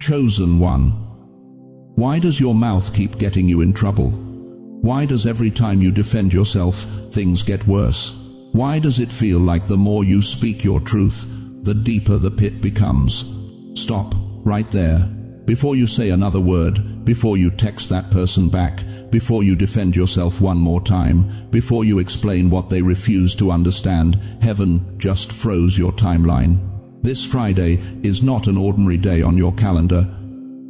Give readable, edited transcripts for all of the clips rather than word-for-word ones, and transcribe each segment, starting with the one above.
Chosen one. Why does your mouth keep getting you in trouble? Why does every time you defend yourself, things get worse? Why does it feel like the more you speak your truth, the deeper the pit becomes? Stop, right there. Before you say another word, before you text that person back, before you defend yourself one more time, before you explain what they refuse to understand, heaven just froze your timeline. This Friday is not an ordinary day on your calendar.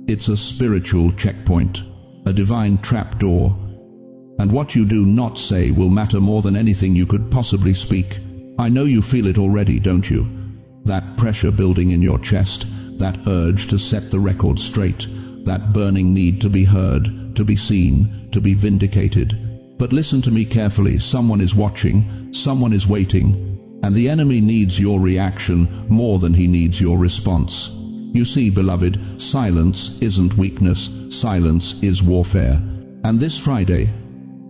It's a spiritual checkpoint, a divine trapdoor. And what you do not say will matter more than anything you could possibly speak. I know you feel it already, don't you? That pressure building in your chest, that urge to set the record straight, that burning need to be heard, to be seen, to be vindicated. But listen to me carefully. Someone is watching, someone is waiting, and the enemy needs your reaction more than he needs your response. You see, beloved, silence isn't weakness, silence is warfare. And this Friday,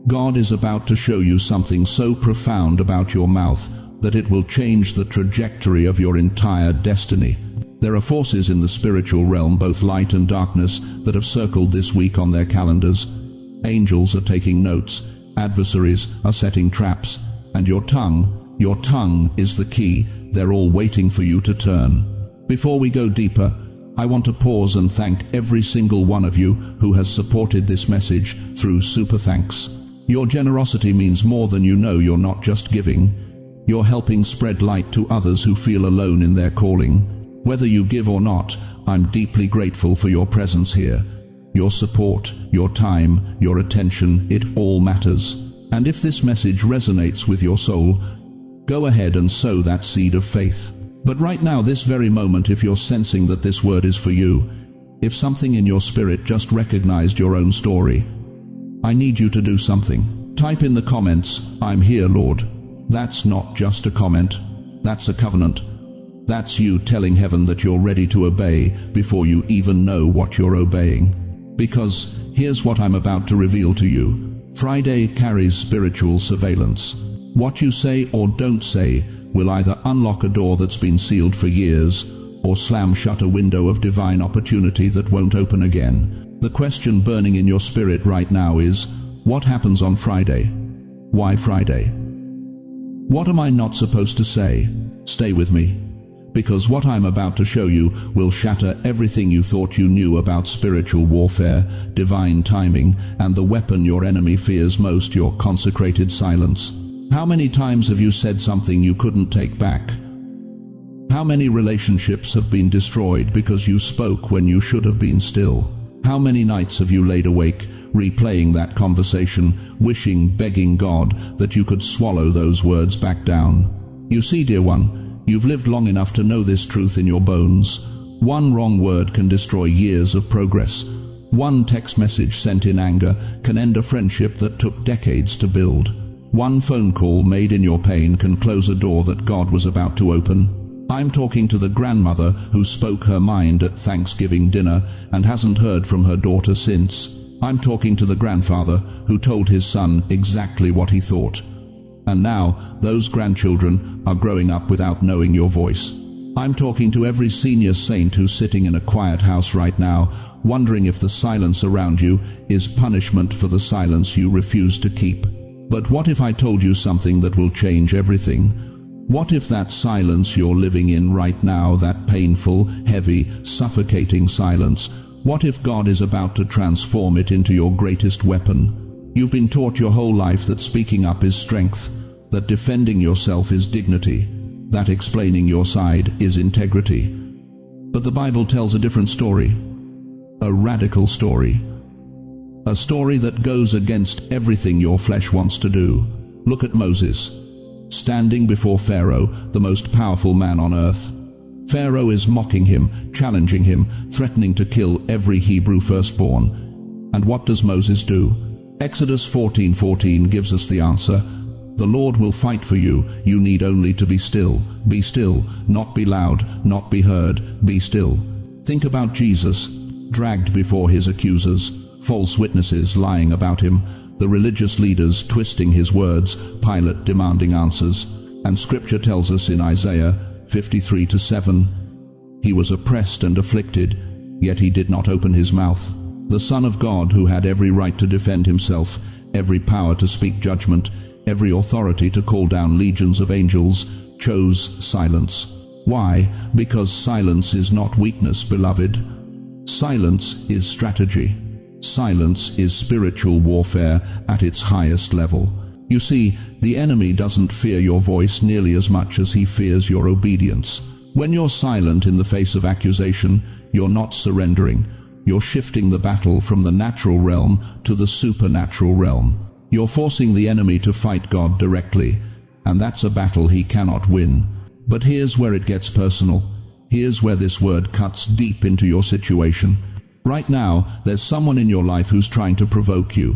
God is about to show you something so profound about your mouth that it will change the trajectory of your entire destiny. There are forces in the spiritual realm, both light and darkness, that have circled this week on their calendars. Angels are taking notes, adversaries are setting traps, and your tongue is the key. They're all waiting for you to turn. Before we go deeper, I want to pause and thank every single one of you who has supported this message through Super Thanks. Your generosity means more than you know. You're not just giving, you're helping spread light to others who feel alone in their calling. Whether you give or not, I'm deeply grateful for your presence here. Your support, your time, your attention, it all matters. And if this message resonates with your soul, go ahead and sow that seed of faith. But right now, this very moment, if you're sensing that this word is for you, if something in your spirit just recognized your own story, I need you to do something. Type in the comments, "I'm here, Lord." That's not just a comment. That's a covenant. That's you telling heaven that you're ready to obey before you even know what you're obeying. Because here's what I'm about to reveal to you. Friday carries spiritual surveillance. What you say or don't say will either unlock a door that's been sealed for years or slam shut a window of divine opportunity that won't open again. The question burning in your spirit right now is, what happens on Friday? Why Friday? What am I not supposed to say? Stay with me, because what I'm about to show you will shatter everything you thought you knew about spiritual warfare, divine timing, and the weapon your enemy fears most, your consecrated silence. How many times have you said something you couldn't take back? How many relationships have been destroyed because you spoke when you should have been still? How many nights have you laid awake, replaying that conversation, wishing, begging God that you could swallow those words back down? You see, dear one, you've lived long enough to know this truth in your bones. One wrong word can destroy years of progress. One text message sent in anger can end a friendship that took decades to build. One phone call made in your pain can close a door that God was about to open. I'm talking to the grandmother who spoke her mind at Thanksgiving dinner and hasn't heard from her daughter since. I'm talking to the grandfather who told his son exactly what he thought. And now those grandchildren are growing up without knowing your voice. I'm talking to every senior saint who's sitting in a quiet house right now, wondering if the silence around you is punishment for the silence you refuse to keep. But what if I told you something that will change everything? What if that silence you're living in right now, that painful, heavy, suffocating silence, what if God is about to transform it into your greatest weapon? You've been taught your whole life that speaking up is strength, that defending yourself is dignity, that explaining your side is integrity. But the Bible tells a different story, a radical story, a story that goes against everything your flesh wants to do. Look at Moses, standing before Pharaoh, the most powerful man on earth. Pharaoh is mocking him, challenging him, threatening to kill every Hebrew firstborn. And what does Moses do? Exodus 14:14 gives us the answer. The Lord will fight for you. You need only to be still. Be still, not be loud, not be heard. Be still. Think about Jesus, dragged before his accusers, false witnesses lying about him, the religious leaders twisting his words, Pilate demanding answers. And Scripture tells us in Isaiah 53:7, he was oppressed and afflicted, yet he did not open his mouth. The Son of God, who had every right to defend himself, every power to speak judgment, every authority to call down legions of angels, chose silence. Why? Because silence is not weakness, beloved. Silence is strategy. Silence is spiritual warfare at its highest level. You see, the enemy doesn't fear your voice nearly as much as he fears your obedience. When you're silent in the face of accusation, you're not surrendering. You're shifting the battle from the natural realm to the supernatural realm. You're forcing the enemy to fight God directly, and that's a battle he cannot win. But here's where it gets personal. Here's where this word cuts deep into your situation. Right now, there's someone in your life who's trying to provoke you.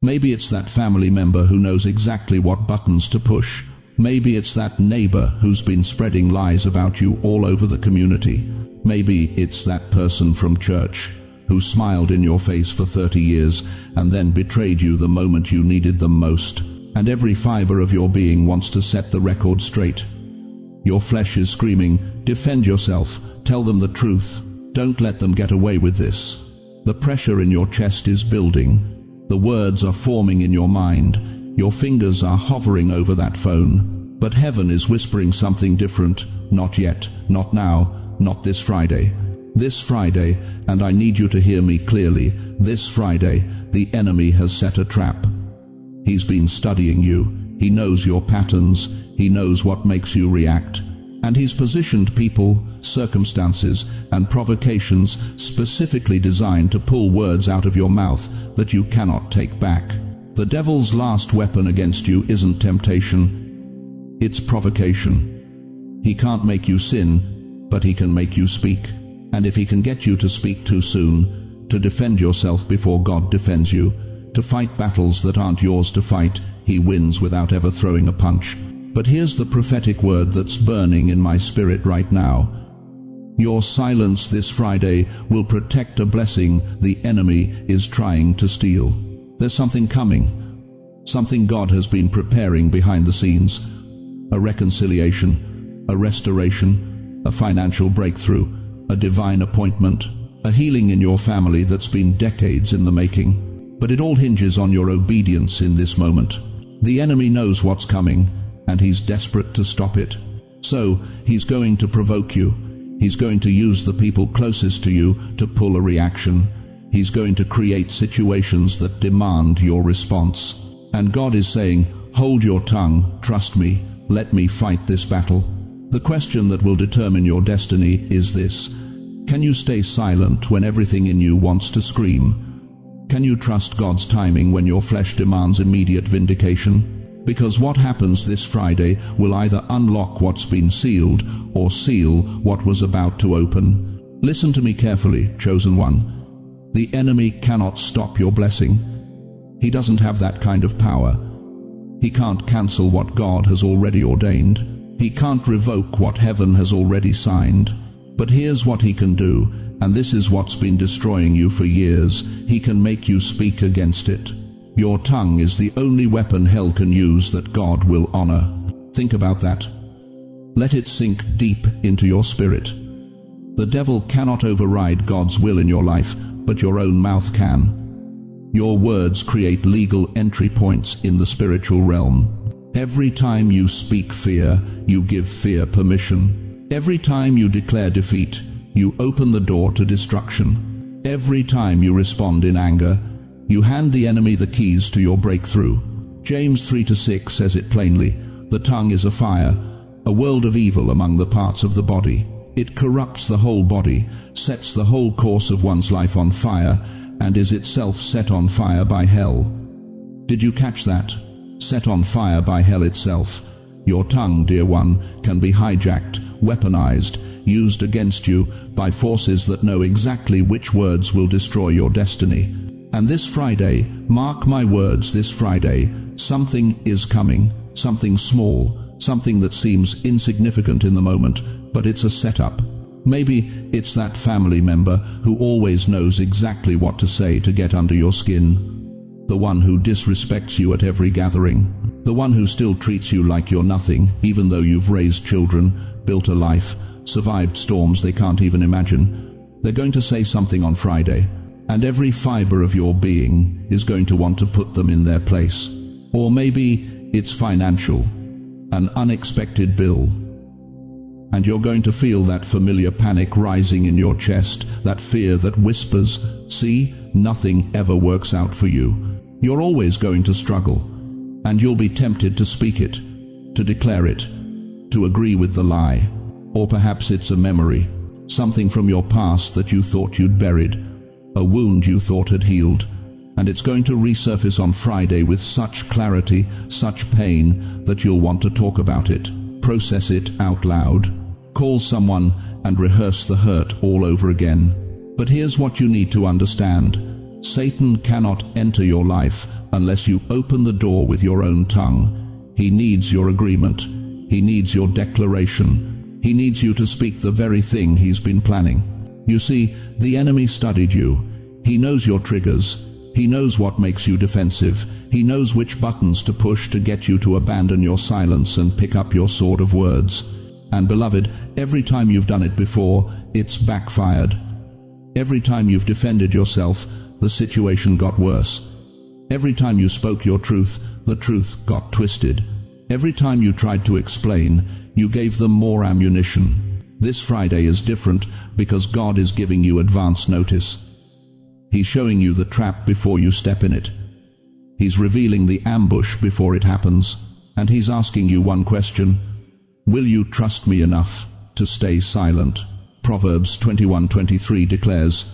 Maybe it's that family member who knows exactly what buttons to push. Maybe it's that neighbor who's been spreading lies about you all over the community. Maybe it's that person from church who smiled in your face for 30 years and then betrayed you the moment you needed them most. And every fiber of your being wants to set the record straight. Your flesh is screaming, defend yourself, tell them the truth, don't let them get away with this. The pressure in your chest is building. The words are forming in your mind. Your fingers are hovering over that phone. But heaven is whispering something different. Not yet, not now, not this Friday. This Friday, and I need you to hear me clearly, this Friday, the enemy has set a trap. He's been studying you. He knows your patterns. He knows what makes you react. And he's positioned people, circumstances, and provocations specifically designed to pull words out of your mouth that you cannot take back. The devil's last weapon against you isn't temptation. It's provocation. He can't make you sin, but he can make you speak. And if he can get you to speak too soon, to defend yourself before God defends you, to fight battles that aren't yours to fight, he wins without ever throwing a punch. But here's the prophetic word that's burning in my spirit right now. Your silence this Friday will protect a blessing the enemy is trying to steal. There's something coming. Something God has been preparing behind the scenes. A reconciliation, a restoration, a financial breakthrough, a divine appointment, a healing in your family that's been decades in the making. But it all hinges on your obedience in this moment. The enemy knows what's coming, and he's desperate to stop it. So, he's going to provoke you. He's going to use the people closest to you to pull a reaction. He's going to create situations that demand your response. And God is saying, hold your tongue, trust me, let me fight this battle. The question that will determine your destiny is this: can you stay silent when everything in you wants to scream? Can you trust God's timing when your flesh demands immediate vindication? Because what happens this Friday will either unlock what's been sealed or seal what was about to open. Listen to me carefully, chosen one. The enemy cannot stop your blessing. He doesn't have that kind of power. He can't cancel what God has already ordained. He can't revoke what heaven has already signed. But here's what he can do, and this is what's been destroying you for years. He can make you speak against it. Your tongue is the only weapon hell can use that God will honor. Think about that. Let it sink deep into your spirit. The devil cannot override God's will in your life, but your own mouth can. Your words create legal entry points in the spiritual realm. Every time you speak fear, you give fear permission. Every time you declare defeat, you open the door to destruction. Every time you respond in anger, you hand the enemy the keys to your breakthrough. James 3-6 says it plainly. The tongue is a fire, a world of evil among the parts of the body. It corrupts the whole body, sets the whole course of one's life on fire, and is itself set on fire by hell. Did you catch that? Set on fire by hell itself. Your tongue, dear one, can be hijacked, weaponized, used against you by forces that know exactly which words will destroy your destiny. And this Friday, mark my words, this Friday, something is coming, something small, something that seems insignificant in the moment, but it's a setup. Maybe it's that family member who always knows exactly what to say to get under your skin. The one who disrespects you at every gathering. The one who still treats you like you're nothing, even though you've raised children, built a life, survived storms they can't even imagine. They're going to say something on Friday, and every fiber of your being is going to want to put them in their place. Or maybe it's financial, an unexpected bill. And you're going to feel that familiar panic rising in your chest, that fear that whispers, "See, nothing ever works out for you." You're always going to struggle, and you'll be tempted to speak it, to declare it, to agree with the lie. Or perhaps it's a memory, something from your past that you thought you'd buried, a wound you thought had healed, and it's going to resurface on Friday with such clarity, such pain, that you'll want to talk about it, process it out loud, call someone and rehearse the hurt all over again. But here's what you need to understand. Satan cannot enter your life unless you open the door with your own tongue. He needs your agreement. He needs your declaration. He needs you to speak the very thing he's been planning. You see, the enemy studied you. He knows your triggers. He knows what makes you defensive. He knows which buttons to push to get you to abandon your silence and pick up your sword of words. And beloved, every time you've done it before, it's backfired. Every time you've defended yourself, the situation got worse. Every time you spoke your truth, the truth got twisted. Every time you tried to explain, you gave them more ammunition. This Friday is different because God is giving you advance notice. He's showing you the trap before you step in it. He's revealing the ambush before it happens, and he's asking you one question: will you trust me enough to stay silent? Proverbs 21:23 declares,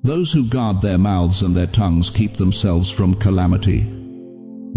"Those who guard their mouths and their tongues keep themselves from calamity."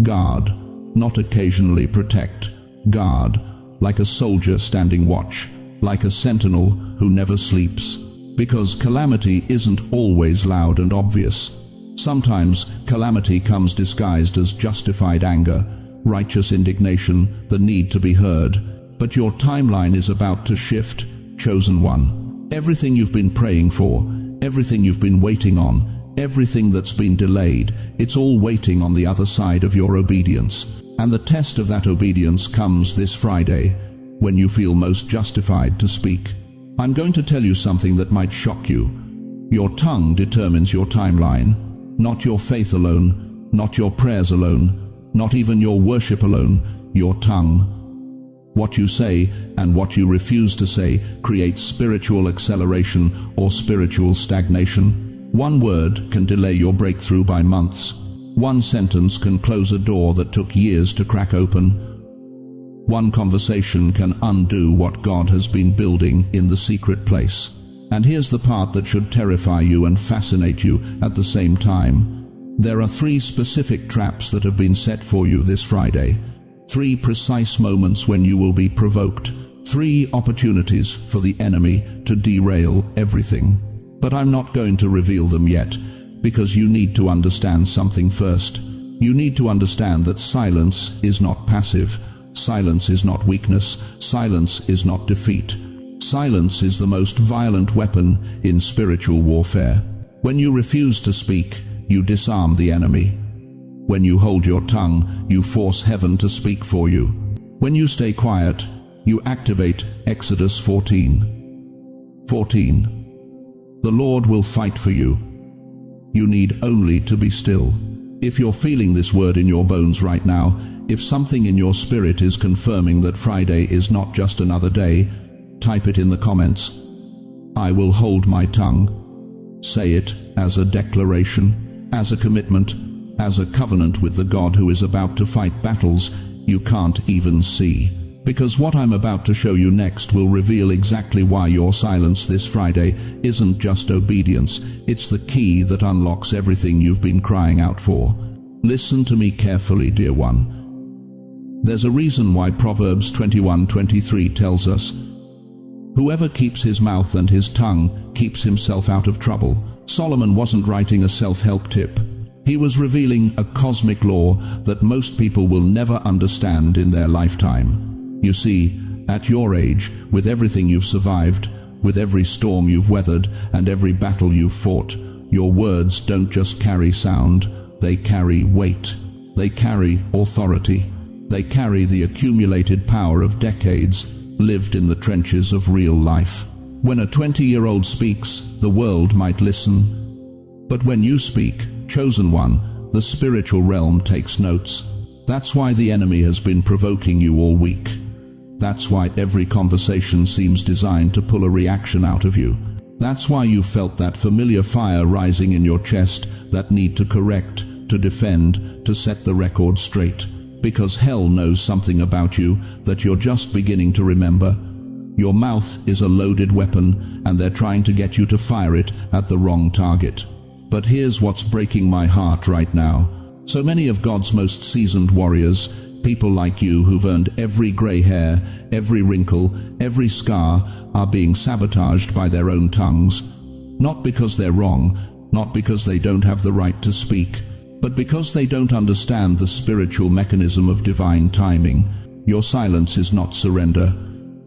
Guard, not occasionally protect. Guard, like a soldier standing watch, like a sentinel who never sleeps. Because calamity isn't always loud and obvious. Sometimes calamity comes disguised as justified anger, righteous indignation, the need to be heard. But your timeline is about to shift, chosen one. Everything you've been praying for, everything you've been waiting on, everything that's been delayed, it's all waiting on the other side of your obedience. And the test of that obedience comes this Friday, when you feel most justified to speak. I'm going to tell you something that might shock you. Your tongue determines your timeline, not your faith alone, not your prayers alone, not even your worship alone, your tongue. What you say and what you refuse to say creates spiritual acceleration or spiritual stagnation. One word can delay your breakthrough by months. One sentence can close a door that took years to crack open. One conversation can undo what God has been building in the secret place. And here's the part that should terrify you and fascinate you at the same time. There are 3 specific traps that have been set for you this Friday. 3 precise moments when you will be provoked. 3 opportunities for the enemy to derail everything. But I'm not going to reveal them yet, because you need to understand something first. You need to understand that silence is not passive. Silence is not weakness. Silence is not defeat. Silence is the most violent weapon in spiritual warfare. When you refuse to speak, you disarm the enemy. When you hold your tongue, you force heaven to speak for you. When you stay quiet, you activate Exodus 14:14. The Lord will fight for you. You need only to be still. If you're feeling this word in your bones right now, if something in your spirit is confirming that Friday is not just another day, type it in the comments. I will hold my tongue. Say it as a declaration, as a commitment, as a covenant with the God who is about to fight battles you can't even see. Because what I'm about to show you next will reveal exactly why your silence this Friday isn't just obedience, it's the key that unlocks everything you've been crying out for. Listen to me carefully, dear one. There's a reason why Proverbs 21:23 tells us, "Whoever keeps his mouth and his tongue keeps himself out of trouble." Solomon wasn't writing a self-help tip. He was revealing a cosmic law that most people will never understand in their lifetime. You see, at your age, with everything you've survived, with every storm you've weathered and every battle you've fought, your words don't just carry sound, they carry weight. They carry authority. They carry the accumulated power of decades lived in the trenches of real life. When a 20-year-old speaks, the world might listen. But when you speak, chosen one, the spiritual realm takes notes. That's why the enemy has been provoking you all week. That's why every conversation seems designed to pull a reaction out of you. That's why you felt that familiar fire rising in your chest, that need to correct, to defend, to set the record straight. Because hell knows something about you that you're just beginning to remember. Your mouth is a loaded weapon, and they're trying to get you to fire it at the wrong target. But here's what's breaking my heart right now. So many of God's most seasoned warriors, people like you who've earned every gray hair, every wrinkle, every scar, are being sabotaged by their own tongues. Not because they're wrong, not because they don't have the right to speak, but because they don't understand the spiritual mechanism of divine timing. Your silence is not surrender.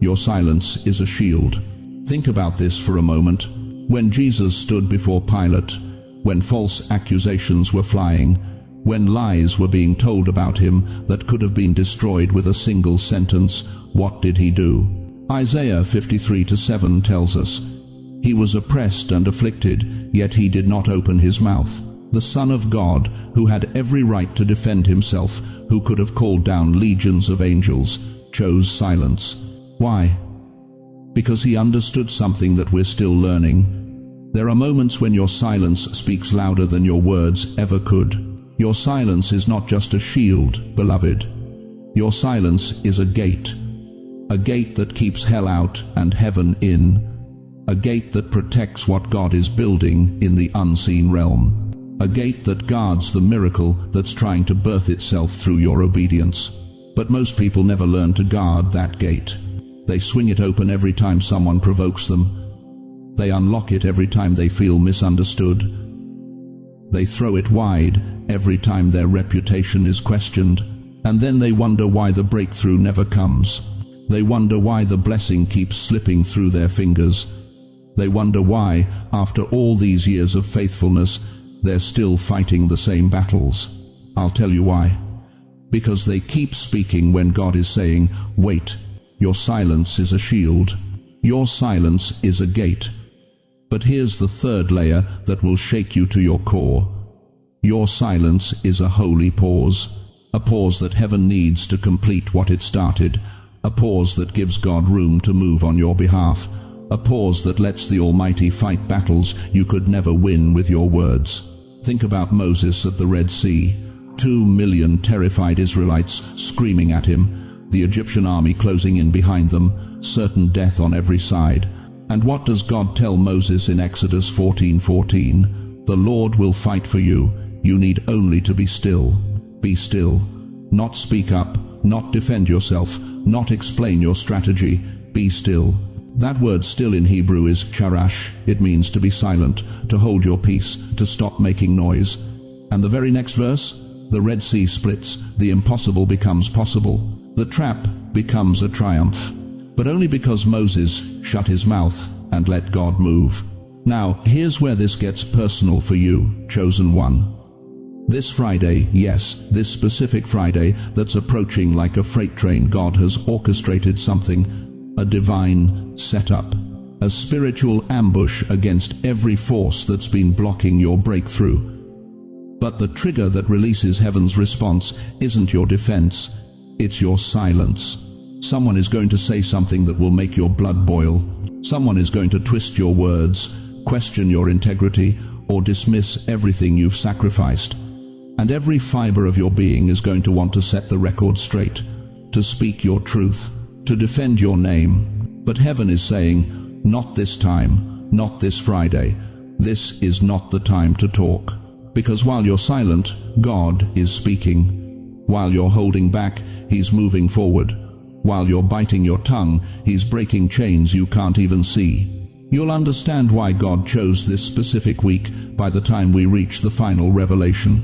Your silence is a shield. Think about this for a moment. When Jesus stood before Pilate, when false accusations were flying, when lies were being told about him that could have been destroyed with a single sentence, what did he do? Isaiah 53:7 tells us, "He was oppressed and afflicted, yet he did not open his mouth." The Son of God, who had every right to defend himself, who could have called down legions of angels, chose silence. Why? Because he understood something that we're still learning. There are moments when your silence speaks louder than your words ever could. Your silence is not just a shield, beloved. Your silence is a gate that keeps hell out and heaven in, a gate that protects what God is building in the unseen realm, a gate that guards the miracle that's trying to birth itself through your obedience. But most people never learn to guard that gate. They swing it open every time someone provokes them. They unlock it every time they feel misunderstood. They throw it wide every time their reputation is questioned, and then they wonder why the breakthrough never comes. They wonder why the blessing keeps slipping through their fingers. They wonder why, after all these years of faithfulness, they're still fighting the same battles. I'll tell you why. Because they keep speaking when God is saying, wait, your silence is a shield. Your silence is a gate. But here's the third layer that will shake you to your core. Your silence is a holy pause. A pause that heaven needs to complete what it started. A pause that gives God room to move on your behalf. A pause that lets the Almighty fight battles you could never win with your words. Think about Moses at the Red Sea. 2 million terrified Israelites screaming at him. The Egyptian army closing in behind them. Certain death on every side. And what does God tell Moses in Exodus 14:14? The Lord will fight for you. You need only to be still. Be still. Not speak up. Not defend yourself. Not explain your strategy. Be still. That word still in Hebrew is charash. It means to be silent, to hold your peace, to stop making noise. And the very next verse? The Red Sea splits. The impossible becomes possible. The trap becomes a triumph. But only because Moses shut his mouth and let God move. Now, here's where this gets personal for you, chosen one. This Friday, yes, this specific Friday that's approaching like a freight train, God has orchestrated something, a divine setup, a spiritual ambush against every force that's been blocking your breakthrough. But the trigger that releases heaven's response isn't your defense, it's your silence. Someone is going to say something that will make your blood boil. Someone is going to twist your words, question your integrity, or dismiss everything you've sacrificed. And every fiber of your being is going to want to set the record straight, to speak your truth, to defend your name. But heaven is saying, not this time, not this Friday. This is not the time to talk. Because while you're silent, God is speaking. While you're holding back, He's moving forward. While you're biting your tongue, He's breaking chains you can't even see. You'll understand why God chose this specific week by the time we reach the final revelation.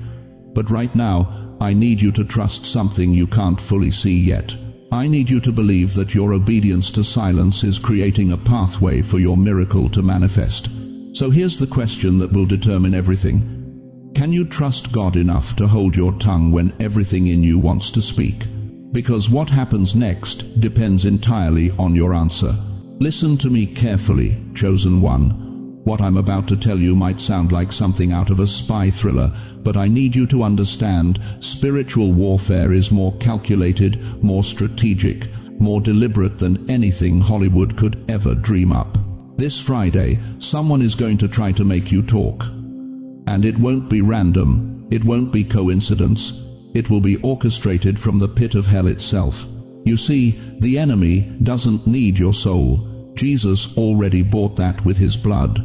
But right now, I need you to trust something you can't fully see yet. I need you to believe that your obedience to silence is creating a pathway for your miracle to manifest. So here's the question that will determine everything. Can you trust God enough to hold your tongue when everything in you wants to speak? Because what happens next depends entirely on your answer. Listen to me carefully, chosen one. What I'm about to tell you might sound like something out of a spy thriller, but I need you to understand spiritual warfare is more calculated, more strategic, more deliberate than anything Hollywood could ever dream up. This Friday, someone is going to try to make you talk. And it won't be random, it won't be coincidence, it will be orchestrated from the pit of hell itself. You see, the enemy doesn't need your soul. Jesus already bought that with his blood.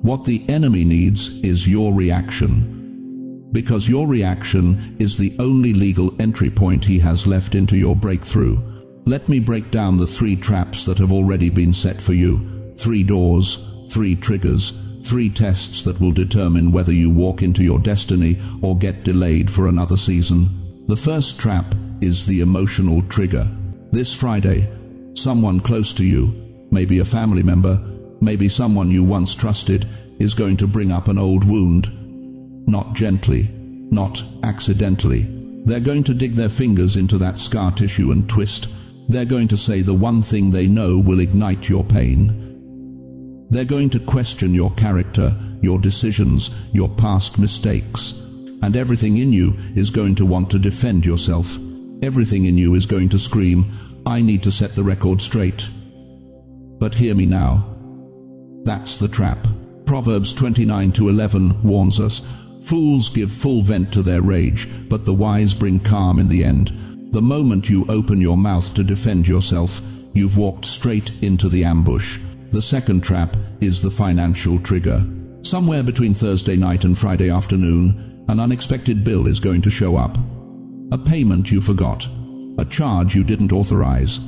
What the enemy needs is your reaction. Because your reaction is the only legal entry point he has left into your breakthrough. Let me break down the 3 traps that have already been set for you. 3 doors, 3 triggers, 3 tests that will determine whether you walk into your destiny or get delayed for another season. The first trap is the emotional trigger. This Friday, someone close to you, maybe a family member, maybe someone you once trusted, is going to bring up an old wound. Not gently, not accidentally. They're going to dig their fingers into that scar tissue and twist. They're going to say the one thing they know will ignite your pain. They're going to question your character, your decisions, your past mistakes. And everything in you is going to want to defend yourself. Everything in you is going to scream, I need to set the record straight. But hear me now. That's the trap. Proverbs 29:11 warns us, fools give full vent to their rage, but the wise bring calm in the end. The moment you open your mouth to defend yourself, you've walked straight into the ambush. The second trap is the financial trigger. Somewhere between Thursday night and Friday afternoon, an unexpected bill is going to show up. A payment you forgot. A charge you didn't authorize.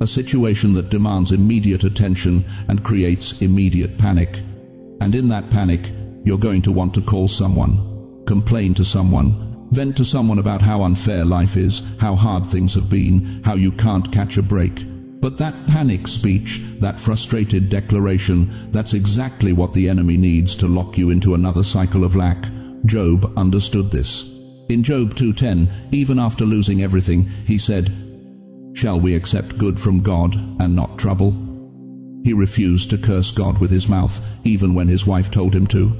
A situation that demands immediate attention and creates immediate panic. And in that panic, you're going to want to call someone, complain to someone, vent to someone about how unfair life is, how hard things have been, how you can't catch a break. But that panic speech, that frustrated declaration, that's exactly what the enemy needs to lock you into another cycle of lack. Job understood this. In Job 2:10, even after losing everything, he said, "Shall we accept good from God and not trouble?" He refused to curse God with his mouth, even when his wife told him to.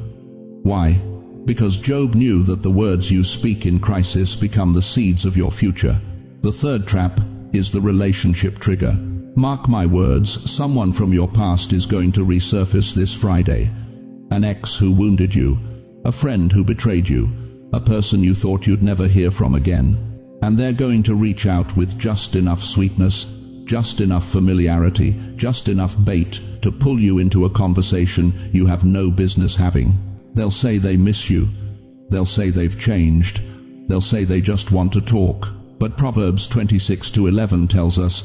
Why? Because Job knew that the words you speak in crisis become the seeds of your future. The third trap is the relationship trigger. Mark my words, someone from your past is going to resurface this Friday. An ex who wounded you, a friend who betrayed you, a person you thought you'd never hear from again. And they're going to reach out with just enough sweetness, just enough familiarity, just enough bait to pull you into a conversation you have no business having. They'll say they miss you. They'll say they've changed. They'll say they just want to talk. But Proverbs 26:11 tells us,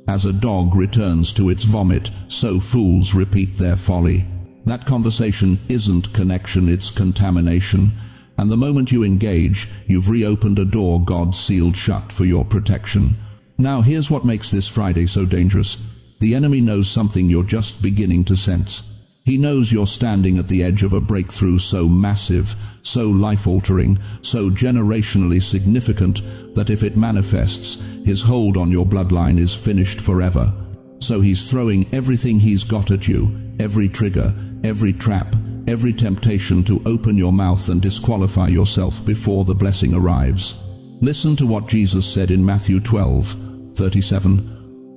as a dog returns to its vomit, so fools repeat their folly. That conversation isn't connection, it's contamination. And the moment you engage, you've reopened a door God sealed shut for your protection. Now here's what makes this Friday so dangerous. The enemy knows something you're just beginning to sense. He knows you're standing at the edge of a breakthrough so massive, so life-altering, so generationally significant that if it manifests, his hold on your bloodline is finished forever. So he's throwing everything he's got at you, every trigger, every trap, every temptation to open your mouth and disqualify yourself before the blessing arrives. Listen to what Jesus said in Matthew 12:37.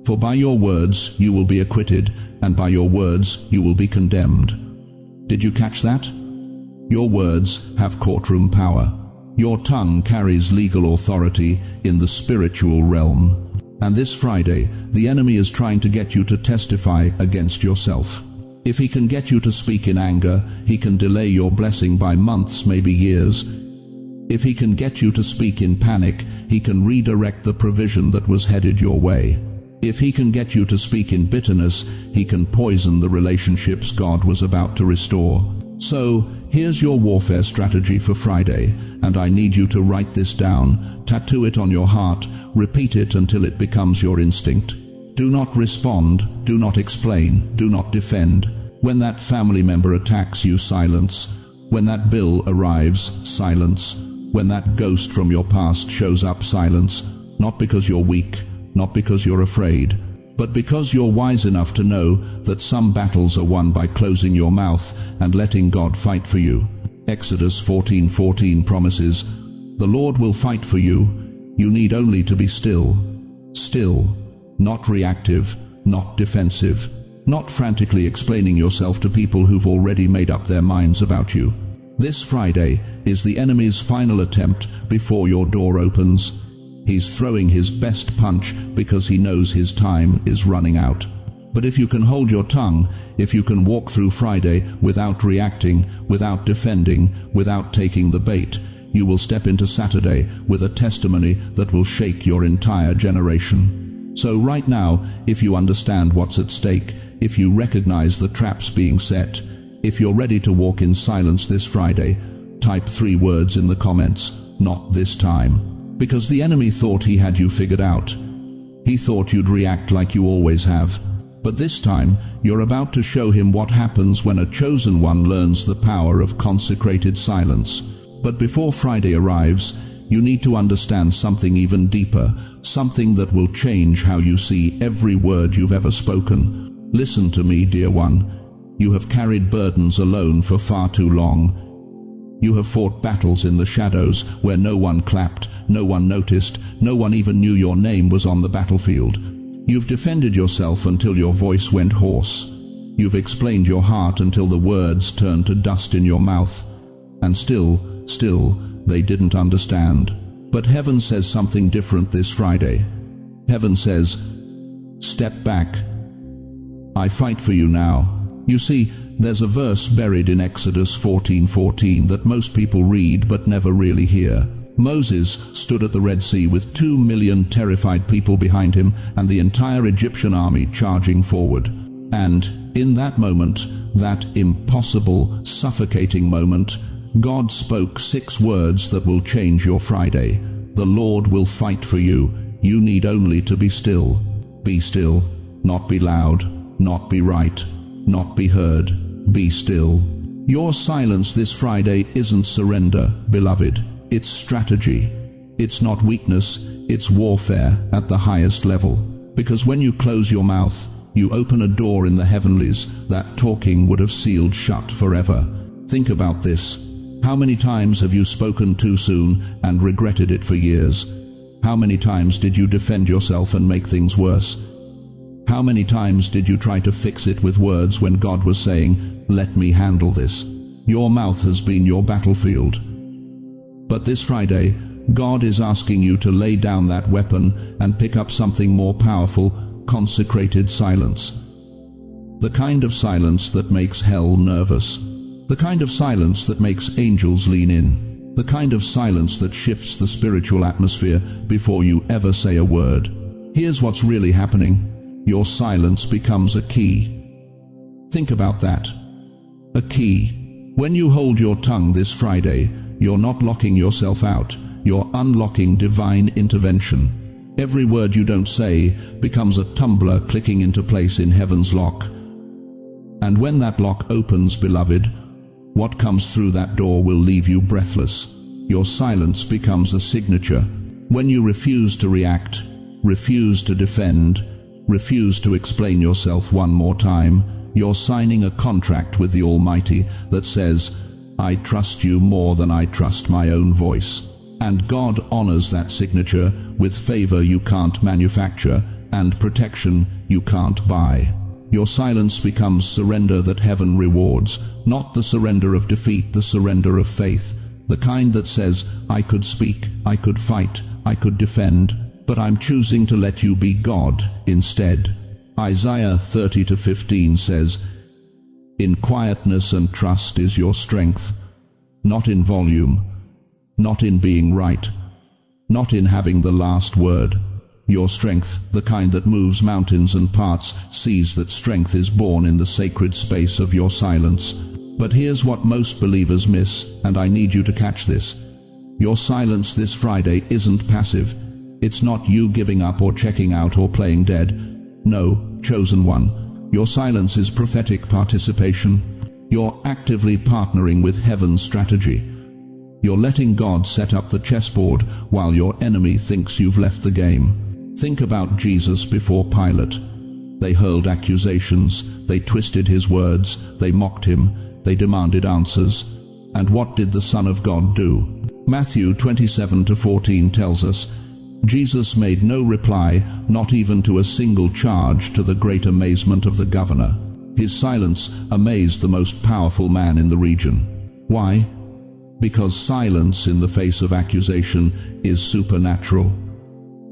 For by your words you will be acquitted, and by your words you will be condemned. Did you catch that? Your words have courtroom power. Your tongue carries legal authority in the spiritual realm. And this Friday, the enemy is trying to get you to testify against yourself. If he can get you to speak in anger, he can delay your blessing by months, maybe years. If he can get you to speak in panic, he can redirect the provision that was headed your way. If he can get you to speak in bitterness, he can poison the relationships God was about to restore. So, here's your warfare strategy for Friday, and I need you to write this down, tattoo it on your heart, repeat it until it becomes your instinct. Do not respond, do not explain, do not defend. When that family member attacks you, silence. When that bill arrives, silence. When that ghost from your past shows up, silence. Not because you're weak, not because you're afraid, But because you're wise enough to know that some battles are won by closing your mouth and letting God fight for you. Exodus 14:14 promises, "The Lord will fight for you. You need only to be still." Still, not reactive, not defensive, not frantically explaining yourself to people who've already made up their minds about you. This Friday is the enemy's final attempt before your door opens. He's throwing his best punch because he knows his time is running out. But if you can hold your tongue, if you can walk through Friday without reacting, without defending, without taking the bait, you will step into Saturday with a testimony that will shake your entire generation. So right now, if you understand what's at stake, if you recognize the traps being set, if you're ready to walk in silence this Friday, type 3 words in the comments, "Not this time." Because the enemy thought he had you figured out. He thought you'd react like you always have. But this time, you're about to show him what happens when a chosen one learns the power of consecrated silence. But before Friday arrives, you need to understand something even deeper, something that will change how you see every word you've ever spoken. Listen to me, dear one. You have carried burdens alone for far too long. You have fought battles in the shadows where no one clapped, no one noticed, no one even knew your name was on the battlefield. You've defended yourself until your voice went hoarse. You've explained your heart until the words turned to dust in your mouth. And still, they didn't understand. But heaven says something different this Friday. Heaven says, "Step back. I fight for you now." You see, there's a verse buried in Exodus 14:14 that most people read but never really hear. Moses stood at the Red Sea with 2 million terrified people behind him and the entire Egyptian army charging forward. And in that moment, that impossible, suffocating moment, God spoke 6 words that will change your Friday. The Lord will fight for you. You need only to be still. Be still, not be loud, not be right, not be heard. Be still. Your silence this Friday isn't surrender, beloved. It's strategy. It's not weakness, it's warfare at the highest level. Because when you close your mouth, you open a door in the heavenlies that talking would have sealed shut forever. Think about this. How many times have you spoken too soon and regretted it for years? How many times did you defend yourself and make things worse? How many times did you try to fix it with words when God was saying, "Let me handle this"? Your mouth has been your battlefield. But this Friday, God is asking you to lay down that weapon and pick up something more powerful, consecrated silence. The kind of silence that makes hell nervous. The kind of silence that makes angels lean in. The kind of silence that shifts the spiritual atmosphere before you ever say a word. Here's what's really happening. Your silence becomes a key. Think about that. A key. When you hold your tongue this Friday, you're not locking yourself out. You're unlocking divine intervention. Every word you don't say becomes a tumbler clicking into place in heaven's lock. And when that lock opens, beloved, what comes through that door will leave you breathless. Your silence becomes a signature. When you refuse to react, refuse to defend, refuse to explain yourself one more time, you're signing a contract with the Almighty that says, "I trust you more than I trust my own voice." And God honors that signature with favor you can't manufacture and protection you can't buy. Your silence becomes surrender that heaven rewards, not the surrender of defeat, the surrender of faith, the kind that says, "I could speak, I could fight, I could defend, but I'm choosing to let you be God instead." Isaiah 30:15 says, "In quietness and trust is your strength, not in volume, not in being right, not in having the last word." Your strength, the kind that moves mountains and parts seas, that strength is born in the sacred space of your silence. But here's what most believers miss, and I need you to catch this. Your silence this Friday isn't passive. It's not you giving up or checking out or playing dead. No, chosen one. Your silence is prophetic participation. You're actively partnering with heaven's strategy. You're letting God set up the chessboard while your enemy thinks you've left the game. Think about Jesus before Pilate. They hurled accusations, they twisted his words, they mocked him, they demanded answers. And what did the Son of God do? Matthew 27:14 tells us, Jesus made no reply, not even to a single charge, to the great amazement of the governor. His silence amazed the most powerful man in the region. Why? Because silence in the face of accusation is supernatural.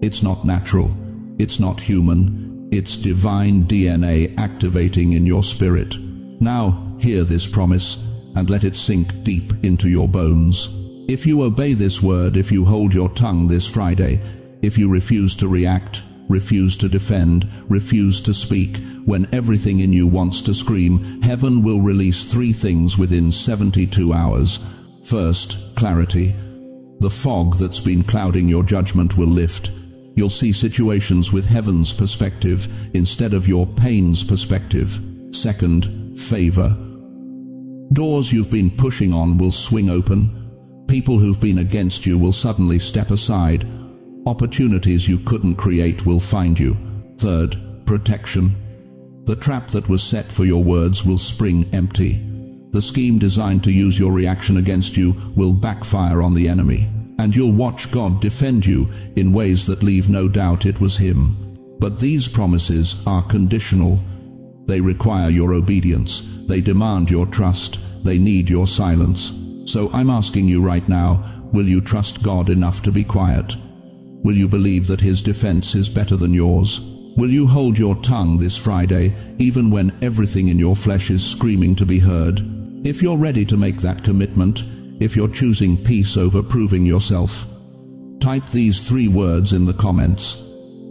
It's not natural. It's not human. It's divine DNA activating in your spirit. Now, hear this promise and let it sink deep into your bones. If you obey this word, if you hold your tongue this Friday, if you refuse to react, refuse to defend, refuse to speak, when everything in you wants to scream, heaven will release 3 things within 72 hours. First, clarity. The fog that's been clouding your judgment will lift. You'll see situations with heaven's perspective instead of your pain's perspective. Second, favor. Doors you've been pushing on will swing open. People who've been against you will suddenly step aside. Opportunities you couldn't create will find you. Third, protection. The trap that was set for your words will spring empty. The scheme designed to use your reaction against you will backfire on the enemy, and you'll watch God defend you in ways that leave no doubt it was Him. But these promises are conditional. They require your obedience. They demand your trust. They need your silence. So I'm asking you right now, will you trust God enough to be quiet? Will you believe that His defense is better than yours? Will you hold your tongue this Friday, even when everything in your flesh is screaming to be heard? If you're ready to make that commitment, if you're choosing peace over proving yourself, type these 3 words in the comments.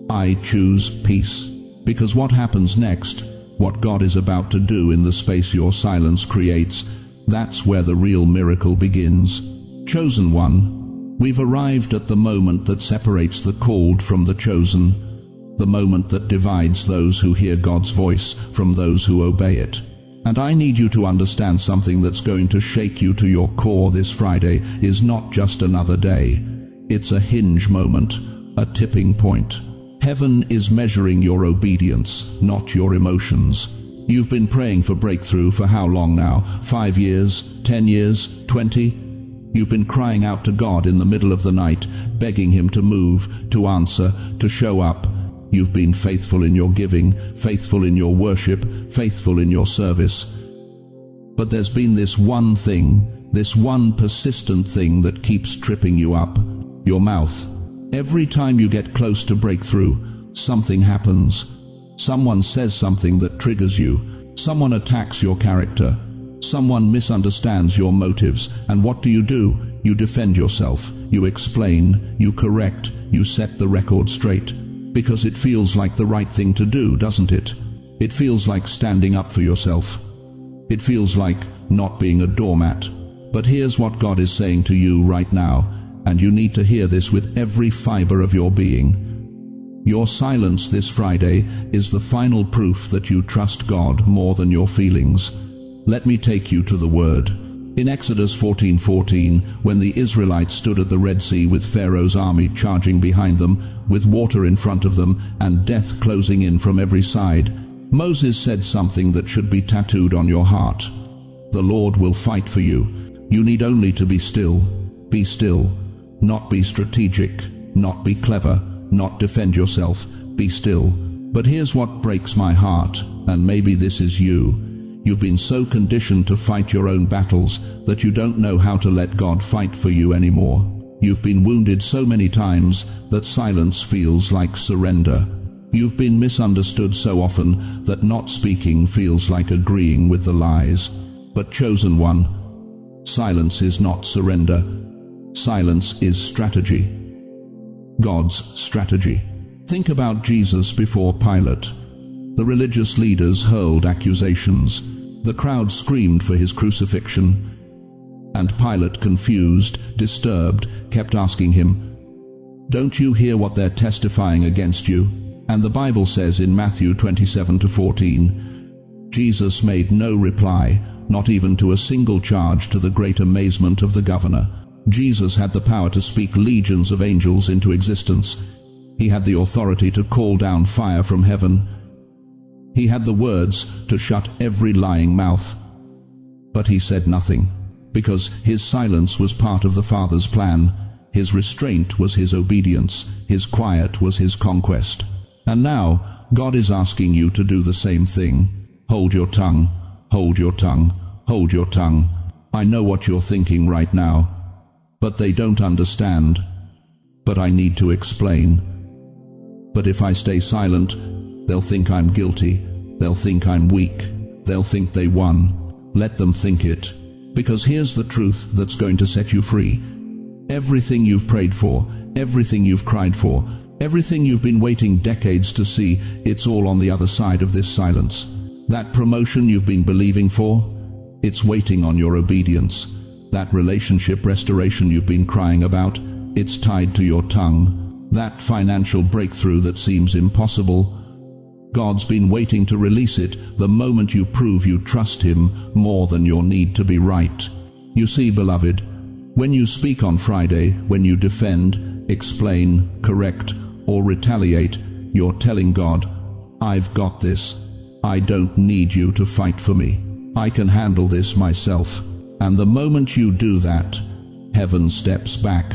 I choose peace. Because what happens next, what God is about to do in the space your silence creates, that's where the real miracle begins. Chosen one, we've arrived at the moment that separates the called from the chosen, the moment that divides those who hear God's voice from those who obey it. And I need you to understand something that's going to shake you to your core this Friday is not just another day. It's a hinge moment, a tipping point. Heaven is measuring your obedience, not your emotions. You've been praying for breakthrough for how long now? 5 years? 10 years? 20? You've been crying out to God in the middle of the night, begging Him to move, to answer, to show up. You've been faithful in your giving, faithful in your worship, faithful in your service. But there's been this one thing, this one persistent thing that keeps tripping you up. Your mouth. Every time you get close to breakthrough, something happens. Someone says something that triggers you. Someone attacks your character. Someone misunderstands your motives. And what do? You defend yourself. You explain. You correct. You set the record straight. Because it feels like the right thing to do, doesn't it? It feels like standing up for yourself. It feels like not being a doormat. But here's what God is saying to you right now, and you need to hear this with every fiber of your being. Your silence this Friday is the final proof that you trust God more than your feelings. Let me take you to the Word. In Exodus 14:14, when the Israelites stood at the Red Sea with Pharaoh's army charging behind them, with water in front of them and death closing in from every side, Moses said something that should be tattooed on your heart. The Lord will fight for you. You need only to be still. Be still. Not be strategic. Not be clever. Not defend yourself. Be still. But here's what breaks my heart, and maybe this is you. You've been so conditioned to fight your own battles that you don't know how to let God fight for you anymore. You've been wounded so many times that silence feels like surrender. You've been misunderstood so often that not speaking feels like agreeing with the lies. But chosen one, silence is not surrender. Silence is strategy. God's strategy. Think about Jesus before Pilate. The religious leaders hurled accusations. The crowd screamed for His crucifixion. And Pilate, confused, disturbed, kept asking Him, "Don't you hear what they're testifying against you?" And the Bible says in Matthew 27:14, Jesus made no reply, not even to a single charge, to the great amazement of the governor. Jesus had the power to speak legions of angels into existence. He had the authority to call down fire from heaven. He had the words to shut every lying mouth. But he said nothing, because his silence was part of the Father's plan. His restraint was his obedience. His quiet was his conquest. And now, God is asking you to do the same thing. Hold your tongue. Hold your tongue. Hold your tongue. I know what you're thinking right now. But they don't understand. But I need to explain. But if I stay silent, they'll think I'm guilty. They'll think I'm weak. They'll think they won. Let them think it. Because here's the truth that's going to set you free. Everything you've prayed for, everything you've cried for, everything you've been waiting decades to see, it's all on the other side of this silence. That promotion you've been believing for, it's waiting on your obedience. That relationship restoration you've been crying about, it's tied to your tongue. That financial breakthrough that seems impossible, God's been waiting to release it the moment you prove you trust Him more than your need to be right. You see, beloved, when you speak on Friday, when you defend, explain, correct, or retaliate, you're telling God, I've got this. I don't need you to fight for me. I can handle this myself. And the moment you do that, heaven steps back.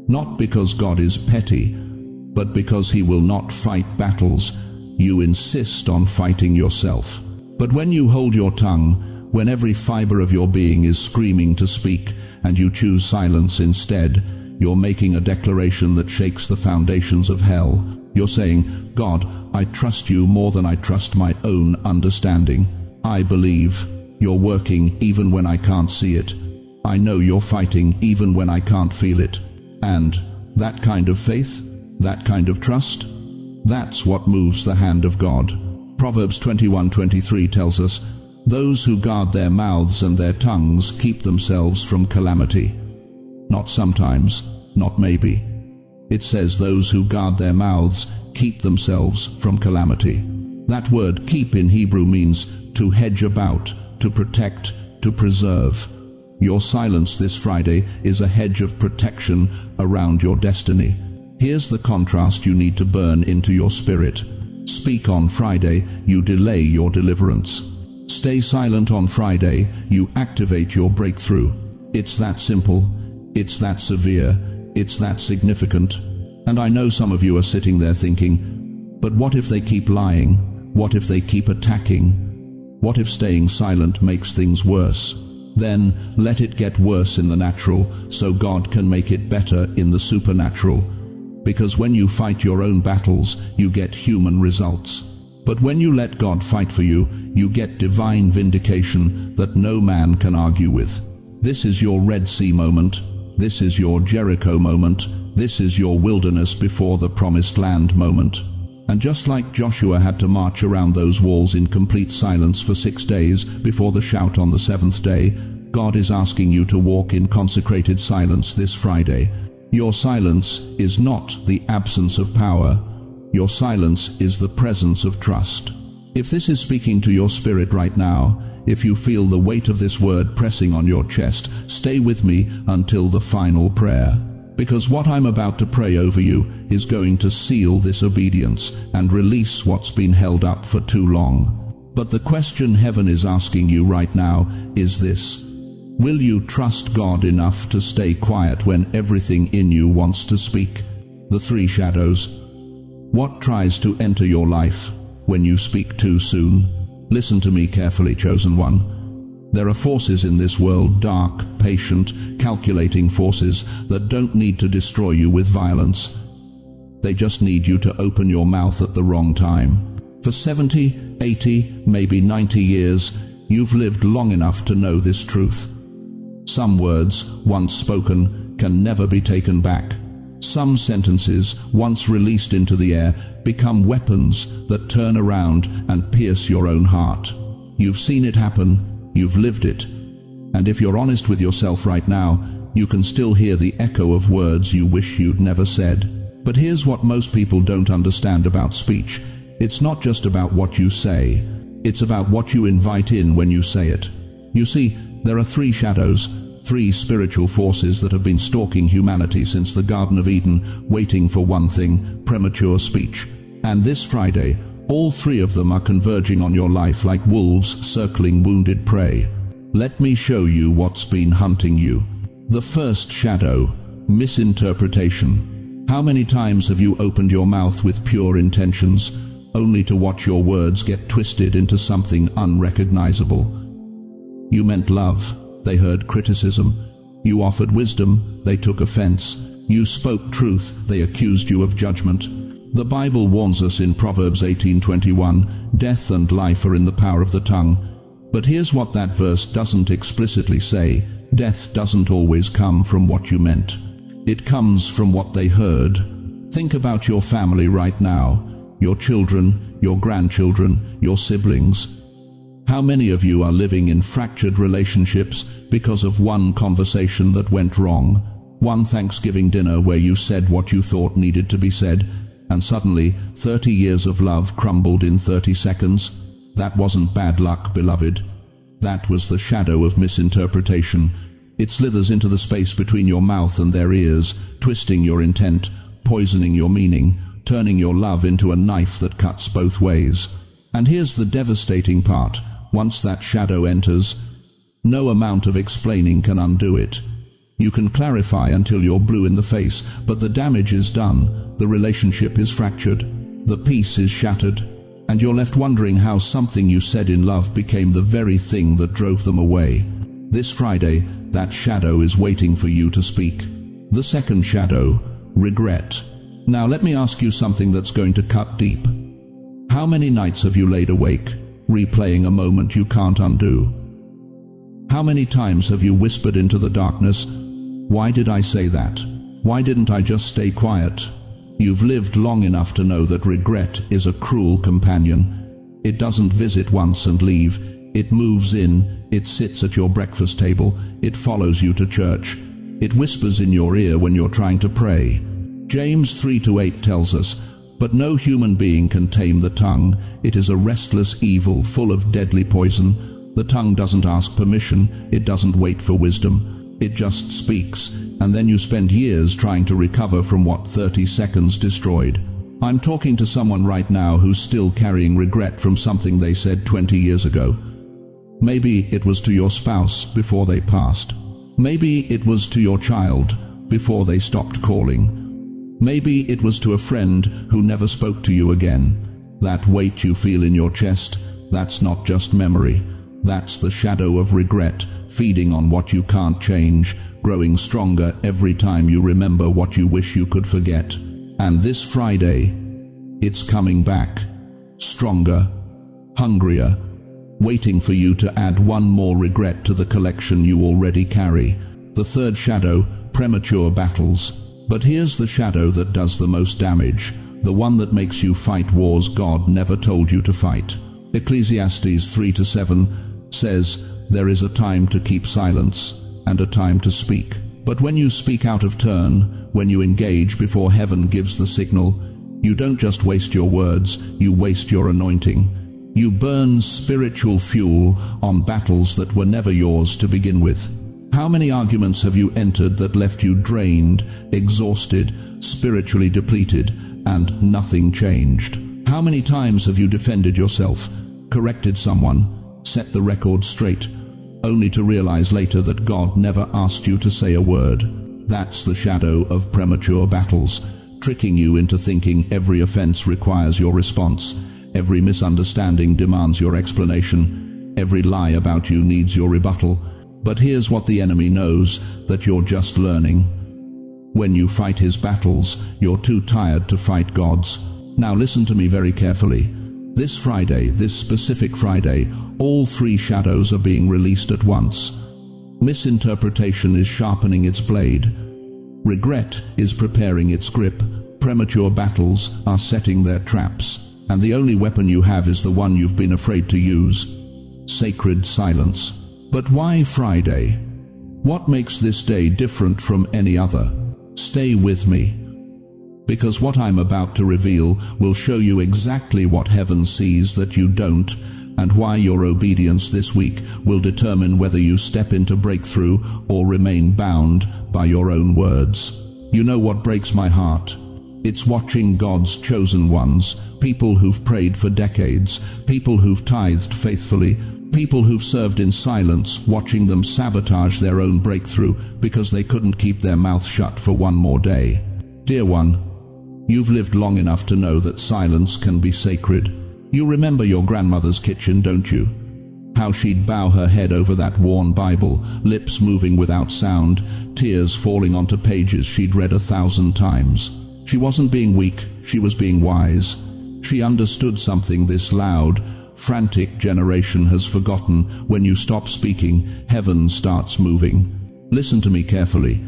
Not because God is petty, but because He will not fight battles you insist on fighting yourself. But when you hold your tongue, when every fiber of your being is screaming to speak, and you choose silence instead, you're making a declaration that shakes the foundations of hell. You're saying, God, I trust you more than I trust my own understanding. I believe you're working even when I can't see it. I know you're fighting even when I can't feel it. And that kind of faith, that kind of trust, that's what moves the hand of God. Proverbs 21:23 tells us, those who guard their mouths and their tongues keep themselves from calamity. Not sometimes, not maybe. It says those who guard their mouths keep themselves from calamity. That word keep in Hebrew means to hedge about, to protect, to preserve. Your silence this Friday is a hedge of protection around your destiny. Here's the contrast you need to burn into your spirit. Speak on Friday, you delay your deliverance. Stay silent on Friday, you activate your breakthrough. It's that simple. It's that severe. It's that significant. And I know some of you are sitting there thinking, but what if they keep lying? What if they keep attacking? What if staying silent makes things worse? Then let it get worse in the natural so God can make it better in the supernatural. Because when you fight your own battles, you get human results. But when you let God fight for you, you get divine vindication that no man can argue with. This is your Red Sea moment. This is your Jericho moment. This is your wilderness before the promised land moment. And just like Joshua had to march around those walls in complete silence for 6 days before the shout on the 7th day, God is asking you to walk in consecrated silence this Friday. Your silence is not the absence of power. Your silence is the presence of trust. If this is speaking to your spirit right now, if you feel the weight of this word pressing on your chest, stay with me until the final prayer. Because what I'm about to pray over you is going to seal this obedience and release what's been held up for too long. But the question heaven is asking you right now is this: will you trust God enough to stay quiet when everything in you wants to speak? The three shadows. What tries to enter your life when you speak too soon? Listen to me carefully, chosen one. There are forces in this world, dark, patient, calculating forces that don't need to destroy you with violence. They just need you to open your mouth at the wrong time. For 70, 80, maybe 90 years, you've lived long enough to know this truth. Some words, once spoken, can never be taken back. Some sentences, once released into the air, become weapons that turn around and pierce your own heart. You've seen it happen. You've lived it. And if you're honest with yourself right now, you can still hear the echo of words you wish you'd never said. But here's what most people don't understand about speech. It's not just about what you say. It's about what you invite in when you say it. You see, there are three shadows, three spiritual forces that have been stalking humanity since the Garden of Eden, waiting for one thing: premature speech. And this Friday, All three of them are converging on your life like wolves circling wounded prey. Let me show you what's been hunting you. The first shadow, misinterpretation. How many times have you opened your mouth with pure intentions, only to watch your words get twisted into something unrecognizable? You meant love, they heard criticism. You offered wisdom, they took offense. You spoke truth, they accused you of judgment. The Bible warns us in Proverbs 18:21, death and life are in the power of the tongue. But here's what that verse doesn't explicitly say. Death doesn't always come from what you meant. It comes from what they heard. Think about your family right now, your children, your grandchildren, your siblings. How many of you are living in fractured relationships because of one conversation that went wrong? One Thanksgiving dinner where you said what you thought needed to be said, and suddenly 30 years of love crumbled in 30 seconds. That wasn't bad luck, beloved. That was the shadow of misinterpretation. It slithers into the space between your mouth and their ears, twisting your intent, poisoning your meaning, turning your love into a knife that cuts both ways. And here's the devastating part. Once that shadow enters, no amount of explaining can undo it. You can clarify until you're blue in the face, but the damage is done. The relationship is fractured. The peace is shattered. And you're left wondering how something you said in love became the very thing that drove them away. This Friday, that shadow is waiting for you to speak. The second shadow, regret. Now let me ask you something that's going to cut deep. How many nights have you laid awake, replaying a moment you can't undo? How many times have you whispered into the darkness, "Why did I say that? Why didn't I just stay quiet?" You've lived long enough to know that regret is a cruel companion. It doesn't visit once and leave. It moves in, it sits at your breakfast table, it follows you to church. It whispers in your ear when you're trying to pray. James 3:8 tells us, "But no human being can tame the tongue. It is a restless evil full of deadly poison." The tongue doesn't ask permission, it doesn't wait for wisdom. It just speaks, and then you spend years trying to recover from what 30 seconds destroyed. I'm talking to someone right now who's still carrying regret from something they said 20 years ago. Maybe it was to your spouse before they passed. Maybe it was to your child before they stopped calling. Maybe it was to a friend who never spoke to you again. That weight you feel in your chest, that's not just memory. That's the shadow of regret, feeding on what you can't change, growing stronger every time you remember what you wish you could forget. And this Friday, it's coming back, stronger, hungrier, waiting for you to add one more regret to the collection you already carry. The third shadow, premature battles. But here's the shadow that does the most damage, the one that makes you fight wars God never told you to fight. Ecclesiastes 3:7 says, "There is a time to keep silence and a time to speak. But when you speak out of turn, when you engage before heaven gives the signal, you don't just waste your words, you waste your anointing. You burn spiritual fuel on battles that were never yours to begin with." How many arguments have you entered that left you drained, exhausted, spiritually depleted, and nothing changed? How many times have you defended yourself, corrected someone, set the record straight, only to realize later that God never asked you to say a word? That's the shadow of premature battles, tricking you into thinking every offense requires your response, every misunderstanding demands your explanation, every lie about you needs your rebuttal. But here's what the enemy knows, that you're just learning. When you fight his battles, you're too tired to fight God's. Now listen to me very carefully. This Friday, this specific Friday, all three shadows are being released at once. Misinterpretation is sharpening its blade. Regret is preparing its grip. Premature battles are setting their traps. And the only weapon you have is the one you've been afraid to use: sacred silence. But why Friday? What makes this day different from any other? Stay with me, because what I'm about to reveal will show you exactly what heaven sees that you don't, and why your obedience this week will determine whether you step into breakthrough or remain bound by your own words. You know what breaks my heart? It's watching God's chosen ones, people who've prayed for decades, people who've tithed faithfully, people who've served in silence, watching them sabotage their own breakthrough because they couldn't keep their mouth shut for one more day. Dear one, you've lived long enough to know that silence can be sacred. You remember your grandmother's kitchen, don't you? How she'd bow her head over that worn Bible, lips moving without sound, tears falling onto pages she'd read 1,000 times. She wasn't being weak, she was being wise. She understood something this loud, frantic generation has forgotten. When you stop speaking, heaven starts moving. Listen to me carefully.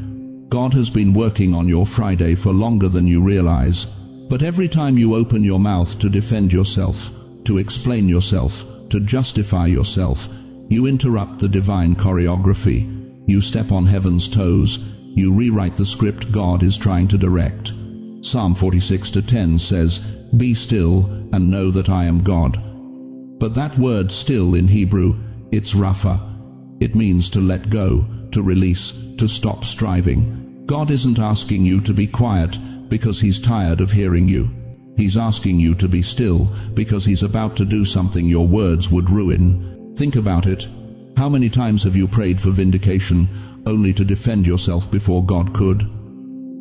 God has been working on your Friday for longer than you realize. But every time you open your mouth to defend yourself, to explain yourself, to justify yourself, you interrupt the divine choreography. You step on heaven's toes. You rewrite the script God is trying to direct. Psalm 46:10 says, "Be still and know that I am God." But that word still in Hebrew, it's rapha. It means to let go, to release, to stop striving. God isn't asking you to be quiet because He's tired of hearing you. He's asking you to be still because He's about to do something your words would ruin. Think about it. How many times have you prayed for vindication only to defend yourself before God could?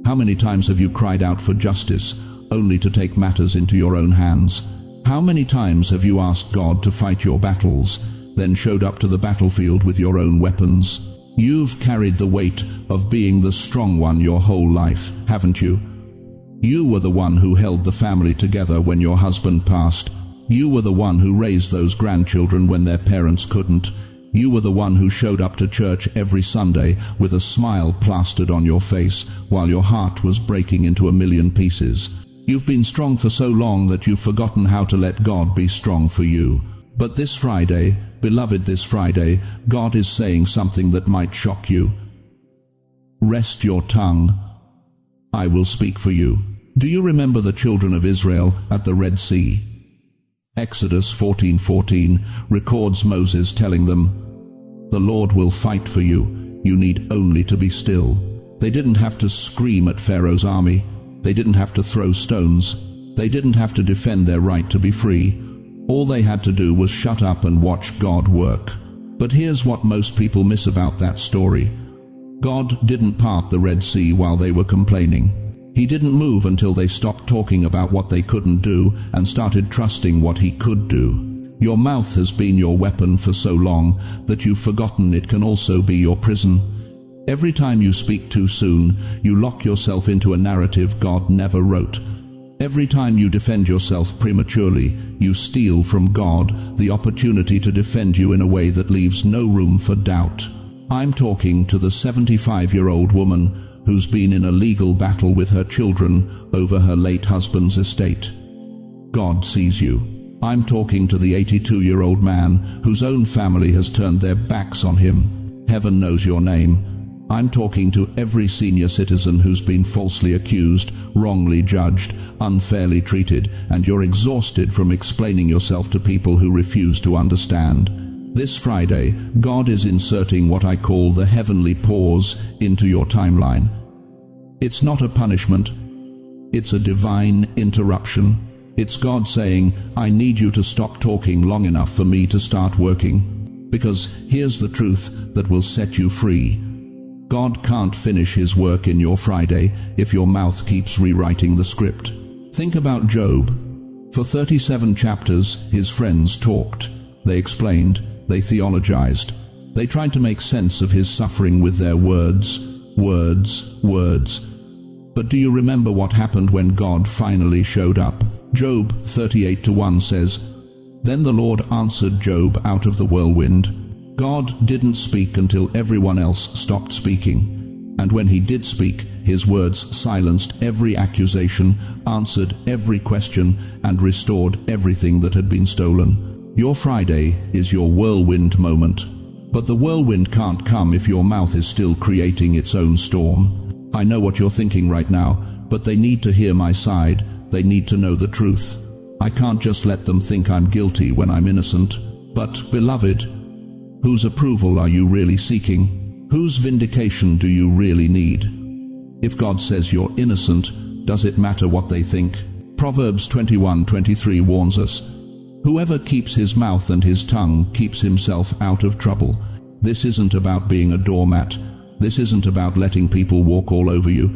How many times have you cried out for justice only to take matters into your own hands? How many times have you asked God to fight your battles, then showed up to the battlefield with your own weapons? You've carried the weight of being the strong one your whole life, haven't you? You were the one who held the family together when your husband passed. You were the one who raised those grandchildren when their parents couldn't. You were the one who showed up to church every Sunday with a smile plastered on your face while your heart was breaking into a million pieces. You've been strong for so long that you've forgotten how to let God be strong for you. But this Friday, beloved, this Friday, God is saying something that might shock you. Rest your tongue. I will speak for you. Do you remember the children of Israel at the Red Sea? Exodus 14:14 records Moses telling them, "The Lord will fight for you. You need only to be still." They didn't have to scream at Pharaoh's army. They didn't have to throw stones. They didn't have to defend their right to be free. All they had to do was shut up and watch God work. But here's what most people miss about that story. God didn't part the Red Sea while they were complaining. He didn't move until they stopped talking about what they couldn't do and started trusting what He could do. Your mouth has been your weapon for so long that you've forgotten it can also be your prison. Every time you speak too soon, you lock yourself into a narrative God never wrote. Every time you defend yourself prematurely, you steal from God the opportunity to defend you in a way that leaves no room for doubt. I'm talking to the 75-year-old woman who's been in a legal battle with her children over her late husband's estate. God sees you. I'm talking to the 82-year-old man whose own family has turned their backs on him. Heaven knows your name. I'm talking to every senior citizen who's been falsely accused, wrongly judged, unfairly treated, and you're exhausted from explaining yourself to people who refuse to understand. This Friday, God is inserting what I call the heavenly pause into your timeline. It's not a punishment. It's a divine interruption. It's God saying, I need you to stop talking long enough for me to start working. Because here's the truth that will set you free. God can't finish His work in your Friday if your mouth keeps rewriting the script. Think about Job. For 37 chapters, his friends talked. They explained. They theologized. They tried to make sense of his suffering with their words. But do you remember what happened when God finally showed up? Job 38:1 says, Then the Lord answered Job out of the whirlwind. God didn't speak until everyone else stopped speaking. And when He did speak, His words silenced every accusation, answered every question, and restored everything that had been stolen. Your Friday is your whirlwind moment. But the whirlwind can't come if your mouth is still creating its own storm. I know what you're thinking right now, but they need to hear my side. They need to know the truth. I can't just let them think I'm guilty when I'm innocent. But, beloved, whose approval are you really seeking? Whose vindication do you really need? If God says you're innocent, Does it matter what they think? Proverbs 21:23 warns us, "Whoever keeps his mouth and his tongue keeps himself out of trouble." This isn't about being a doormat. This isn't about letting people walk all over you.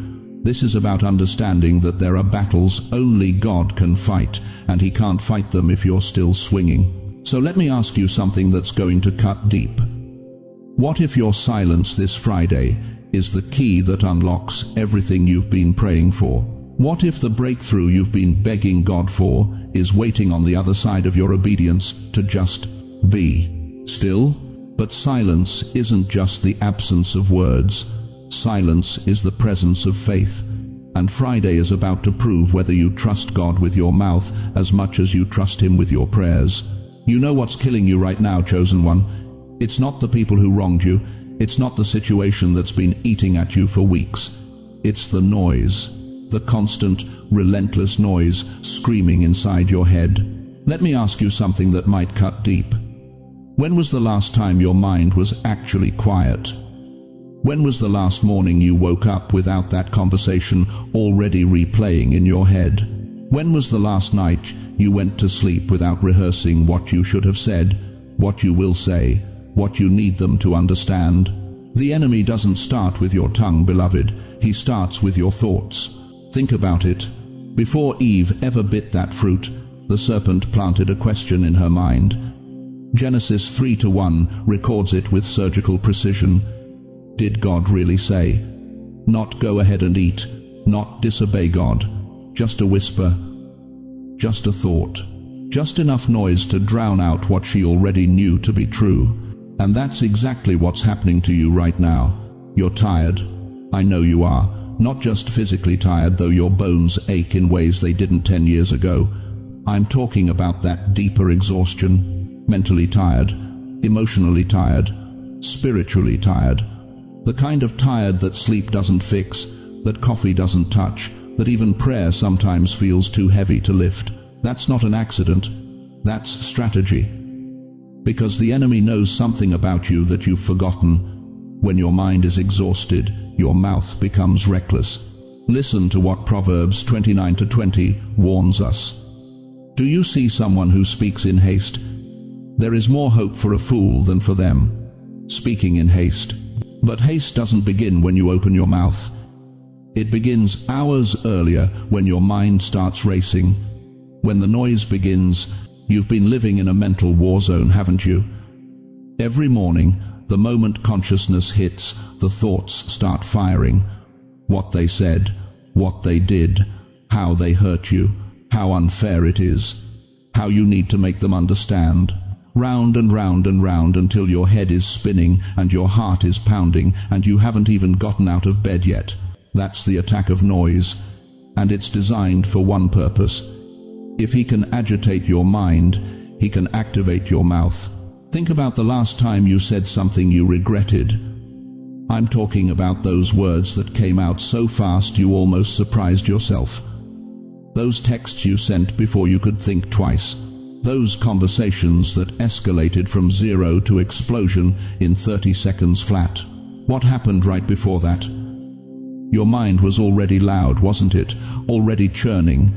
This is about understanding that there are battles only God can fight, and He can't fight them if you're still swinging. So let me ask you something that's going to cut deep. What if your silence this Friday is the key that unlocks everything you've been praying for? What if the breakthrough you've been begging God for is waiting on the other side of your obedience to just be still? But silence isn't just the absence of words. Silence is the presence of faith. And Friday is about to prove whether you trust God with your mouth as much as you trust Him with your prayers. You know what's killing you right now, chosen one. It's not the people who wronged you. It's not the situation that's been eating at you for weeks. It's the noise. The constant, relentless noise screaming inside your head. Let me ask you something that might cut deep. When was the last time your mind was actually quiet? When was the last morning you woke up without that conversation already replaying in your head? When was the last night you went to sleep without rehearsing what you should have said, what you will say, what you need them to understand? The enemy doesn't start with your tongue, beloved. He starts with your thoughts. Think about it. Before Eve ever bit that fruit, the serpent planted a question in her mind. Genesis 3:1 records it with surgical precision. Did God really say? Not go ahead and eat, not disobey God. Just a whisper, just a thought, just enough noise to drown out what she already knew to be true. And that's exactly what's happening to you right now. You're tired. I know you are. Not just physically tired, though your bones ache in ways they didn't 10 years ago. I'm talking about that deeper exhaustion. Mentally tired, emotionally tired, spiritually tired. The kind of tired that sleep doesn't fix, that coffee doesn't touch, that even prayer sometimes feels too heavy to lift. That's not an accident. That's strategy. Because the enemy knows something about you that you've forgotten. When your mind is exhausted, your mouth becomes reckless. Listen to what Proverbs 29:20 warns us. Do you see someone who speaks in haste? There is more hope for a fool than for them. Speaking in haste. But haste doesn't begin when you open your mouth. It begins hours earlier when your mind starts racing. When the noise begins, you've been living in a mental war zone, haven't you? Every morning, the moment consciousness hits, the thoughts start firing. What they said, what they did, how they hurt you, how unfair it is, how you need to make them understand. Round and round and round until your head is spinning and your heart is pounding and you haven't even gotten out of bed yet. That's the attack of noise, and it's designed for one purpose. If he can agitate your mind, he can activate your mouth. Think about the last time you said something you regretted. I'm talking about those words that came out so fast you almost surprised yourself. Those texts you sent before you could think twice. Those conversations that escalated from zero to explosion in 30 seconds flat. What happened right before that? Your mind was already loud, wasn't it? Already churning,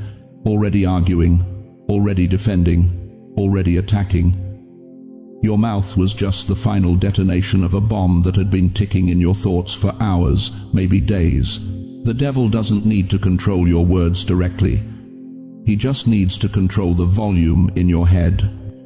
already arguing, already defending, already attacking. Your mouth was just the final detonation of a bomb that had been ticking in your thoughts for hours, maybe days. The devil doesn't need to control your words directly. He just needs to control the volume in your head.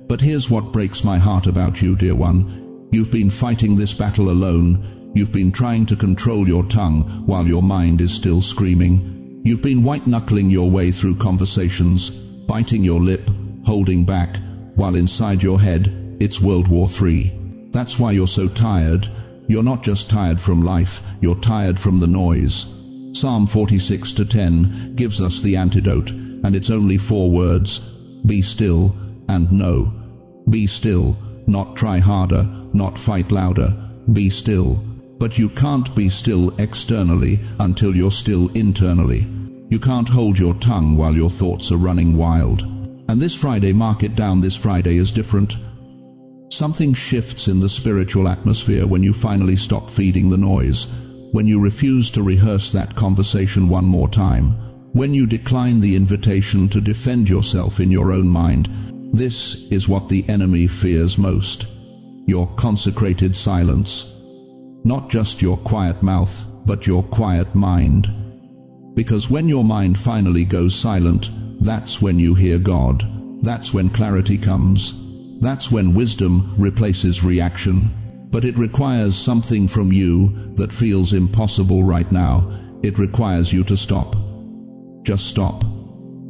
But here's what breaks my heart about you, dear one. You've been fighting this battle alone. You've been trying to control your tongue while your mind is still screaming. You've been white-knuckling your way through conversations, biting your lip, holding back, while inside your head, it's World War III. That's why you're so tired. You're not just tired from life, you're tired from the noise. Psalm 46:10 gives us the antidote, and it's only 4 words. Be still and know. Be still, not try harder, not fight louder. Be still. But you can't be still externally until you're still internally. You can't hold your tongue while your thoughts are running wild. And this Friday, mark it down, this Friday is different. Something shifts in the spiritual atmosphere when you finally stop feeding the noise, when you refuse to rehearse that conversation one more time, When you decline the invitation to defend yourself in your own mind, this is what the enemy fears most: your consecrated silence. Not just your quiet mouth, but your quiet mind. Because when your mind finally goes silent, that's when you hear God. That's when clarity comes. That's when wisdom replaces reaction. But it requires something from you that feels impossible right now. It requires you to stop. Just stop.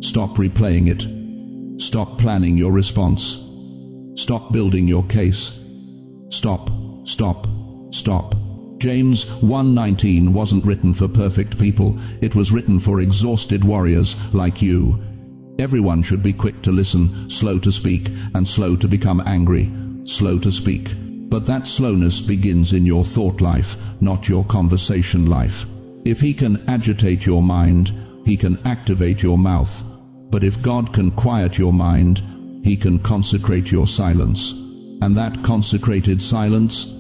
Stop replaying it. Stop planning your response. Stop building your case. Stop, stop, stop. James 1:19 wasn't written for perfect people. It was written for exhausted warriors like you. Everyone should be quick to listen, slow to speak, and slow to become angry. Slow to speak. But that slowness begins in your thought life, not your conversation life. If he can agitate your mind, he can activate your mouth. But if God can quiet your mind, he can consecrate your silence. And that consecrated silence,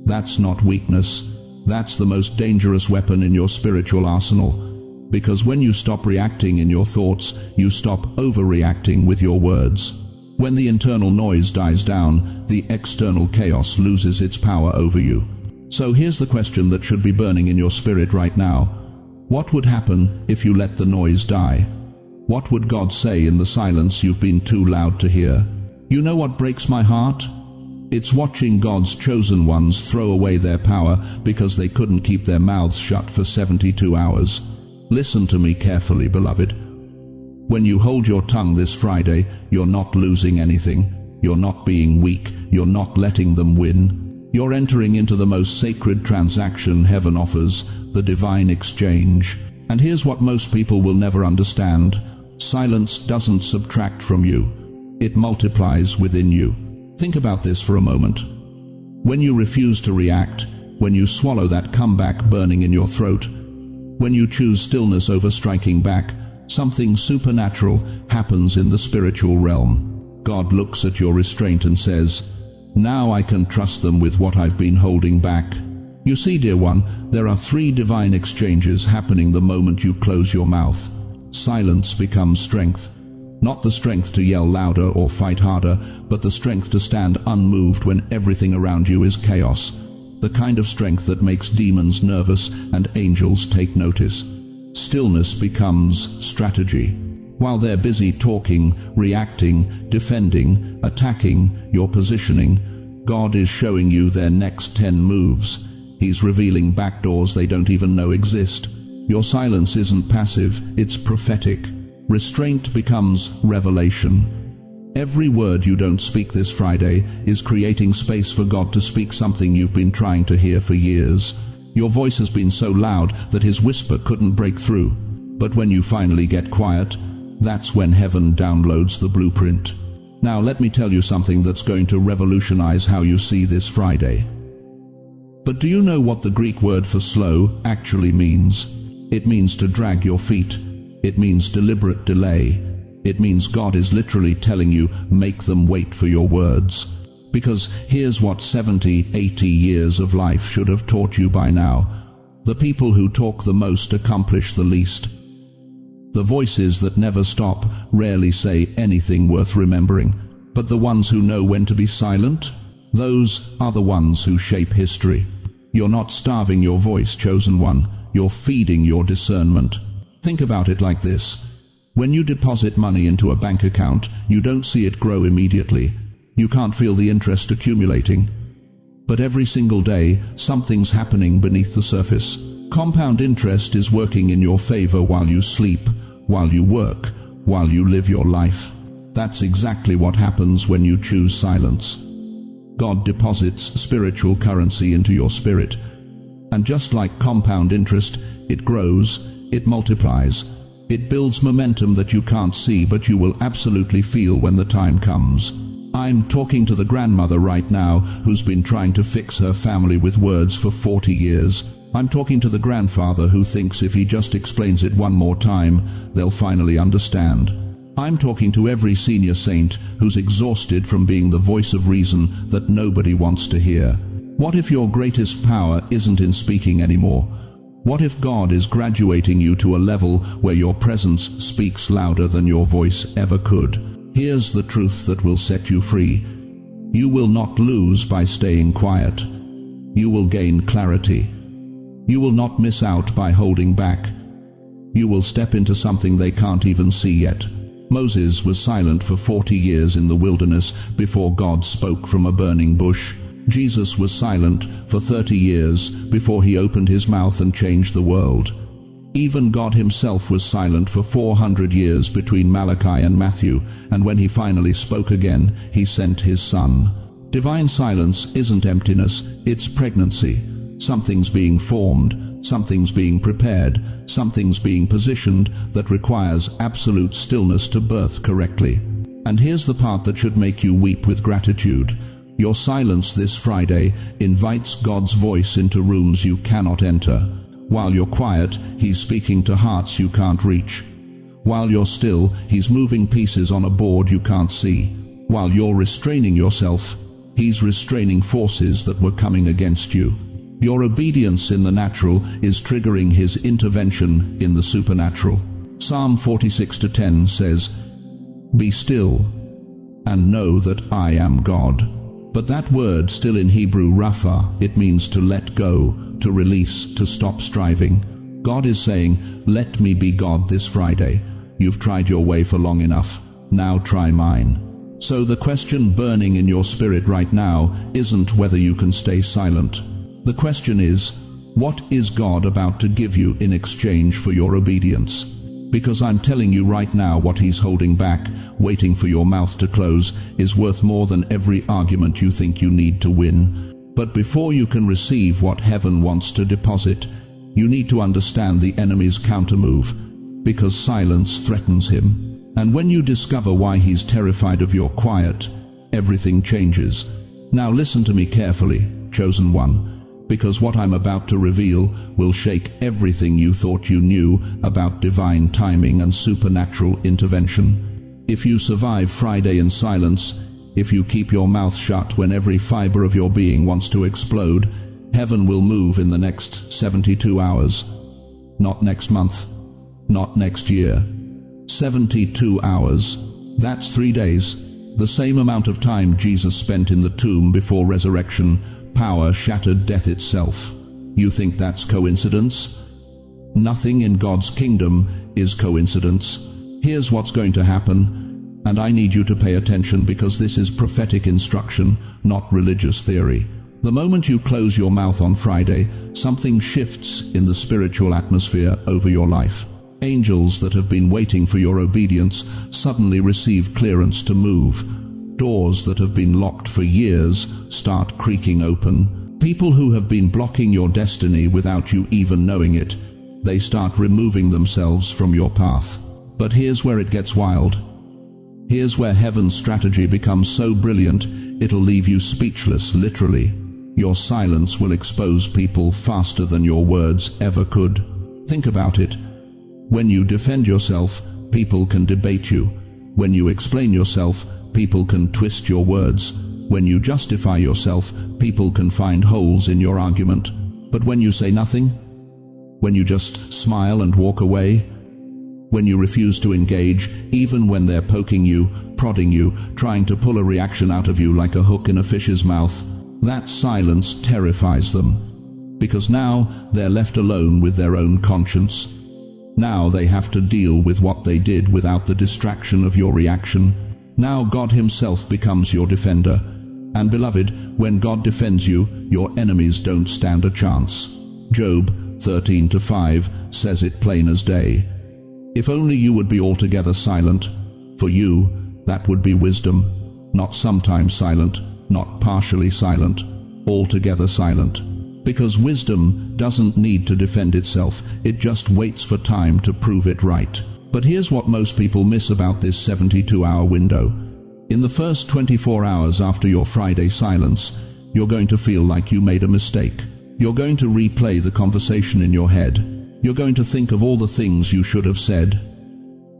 that's not weakness. That's the most dangerous weapon in your spiritual arsenal. Because when you stop reacting in your thoughts, you stop overreacting with your words. When the internal noise dies down, the external chaos loses its power over you. So here's the question that should be burning in your spirit right now. What would happen if you let the noise die? What would God say in the silence you've been too loud to hear? You know what breaks my heart? It's watching God's chosen ones throw away their power because they couldn't keep their mouths shut for 72 hours. Listen to me carefully, beloved. When you hold your tongue this Friday, you're not losing anything. You're not being weak. You're not letting them win. You're entering into the most sacred transaction heaven offers, the divine exchange. And here's what most people will never understand. Silence doesn't subtract from you. It multiplies within you. Think about this for a moment. When you refuse to react, when you swallow that comeback burning in your throat, when you choose stillness over striking back, something supernatural happens in the spiritual realm. God looks at your restraint and says, "Now I can trust them with what I've been holding back." You see, dear one, there are 3 divine exchanges happening the moment you close your mouth. Silence becomes strength. Not the strength to yell louder or fight harder, but the strength to stand unmoved when everything around you is chaos. The kind of strength that makes demons nervous and angels take notice. Stillness becomes strategy. While they're busy talking, reacting, defending, attacking, your positioning, God is showing you their next 10 moves. He's revealing backdoors they don't even know exist. Your silence isn't passive, it's prophetic. Restraint becomes revelation. Every word you don't speak this Friday is creating space for God to speak something you've been trying to hear for years. Your voice has been so loud that his whisper couldn't break through. But when you finally get quiet, that's when heaven downloads the blueprint. Now let me tell you something that's going to revolutionize how you see this Friday. But do you know what the Greek word for slow actually means? It means to drag your feet. It means deliberate delay. It means God is literally telling you, make them wait for your words. Because here's what 70, 80 years of life should have taught you by now. The people who talk the most accomplish the least. The voices that never stop rarely say anything worth remembering. But the ones who know when to be silent, those are the ones who shape history. You're not starving your voice, chosen one. You're feeding your discernment. Think about it like this. When you deposit money into a bank account, you don't see it grow immediately. You can't feel the interest accumulating. But every single day, something's happening beneath the surface. Compound interest is working in your favor while you sleep, while you work, while you live your life. That's exactly what happens when you choose silence. God deposits spiritual currency into your spirit. And just like compound interest, it grows, it multiplies. It builds momentum that you can't see, but you will absolutely feel when the time comes. I'm talking to the grandmother right now who's been trying to fix her family with words for 40 years. I'm talking to the grandfather who thinks if he just explains it one more time, they'll finally understand. I'm talking to every senior saint who's exhausted from being the voice of reason that nobody wants to hear. What if your greatest power isn't in speaking anymore? What if God is graduating you to a level where your presence speaks louder than your voice ever could? Here's the truth that will set you free. You will not lose by staying quiet. You will gain clarity. You will not miss out by holding back. You will step into something they can't even see yet. Moses was silent for 40 years in the wilderness before God spoke from a burning bush. Jesus was silent for 30 years before he opened his mouth and changed the world. Even God himself was silent for 400 years between Malachi and Matthew, and when he finally spoke again, he sent his Son. Divine silence isn't emptiness, it's pregnancy. Something's being formed, something's being prepared, something's being positioned that requires absolute stillness to birth correctly. And here's the part that should make you weep with gratitude. Your silence this Friday invites God's voice into rooms you cannot enter. While you're quiet, he's speaking to hearts you can't reach. While you're still, he's moving pieces on a board you can't see. While you're restraining yourself, he's restraining forces that were coming against you. Your obedience in the natural is triggering his intervention in the supernatural. Psalm 46:10 says, "Be still and know that I am God." But that word, still in Hebrew, rapha, it means to let go, to release, to stop striving. God is saying, let me be God this Friday. You've tried your way for long enough. Now try mine. So the question burning in your spirit right now isn't whether you can stay silent. The question is, what is God about to give you in exchange for your obedience? Because I'm telling you right now, what he's holding back, waiting for your mouth to close, is worth more than every argument you think you need to win. But before you can receive what heaven wants to deposit, you need to understand the enemy's countermove, because silence threatens him. And when you discover why he's terrified of your quiet, everything changes. Now listen to me carefully, chosen one, because what I'm about to reveal will shake everything you thought you knew about divine timing and supernatural intervention. If you survive Friday in silence, if you keep your mouth shut when every fiber of your being wants to explode, heaven will move in the next 72 hours. Not next month, not next year. 72 hours. That's 3 days. The same amount of time Jesus spent in the tomb before resurrection. Power shattered death itself. You think that's coincidence? Nothing in God's kingdom is coincidence. Here's what's going to happen, and I need you to pay attention because this is prophetic instruction, not religious theory. The moment you close your mouth on Friday, something shifts in the spiritual atmosphere over your life. Angels that have been waiting for your obedience suddenly receive clearance to move. Doors that have been locked for years start creaking open. People who have been blocking your destiny without you even knowing it, they start removing themselves from your path. But here's where it gets wild. Here's where heaven's strategy becomes so brilliant, it'll leave you speechless, literally. Your silence will expose people faster than your words ever could. Think about it. When you defend yourself, people can debate you. When you explain yourself, people can twist your words. When you justify yourself, people can find holes in your argument. But when you say nothing, when you just smile and walk away, when you refuse to engage, even when they're poking you, prodding you, trying to pull a reaction out of you like a hook in a fish's mouth, that silence terrifies them. Because now they're left alone with their own conscience. Now they have to deal with what they did without the distraction of your reaction. Now God himself becomes your defender. And beloved, when God defends you, your enemies don't stand a chance. Job 13:5 says it plain as day. If only you would be altogether silent. For you, that would be wisdom. Not sometimes silent, not partially silent, altogether silent. Because wisdom doesn't need to defend itself, it just waits for time to prove it right. But here's what most people miss about this 72-hour window. In the first 24 hours after your Friday silence, you're going to feel like you made a mistake. You're going to replay the conversation in your head. You're going to think of all the things you should have said.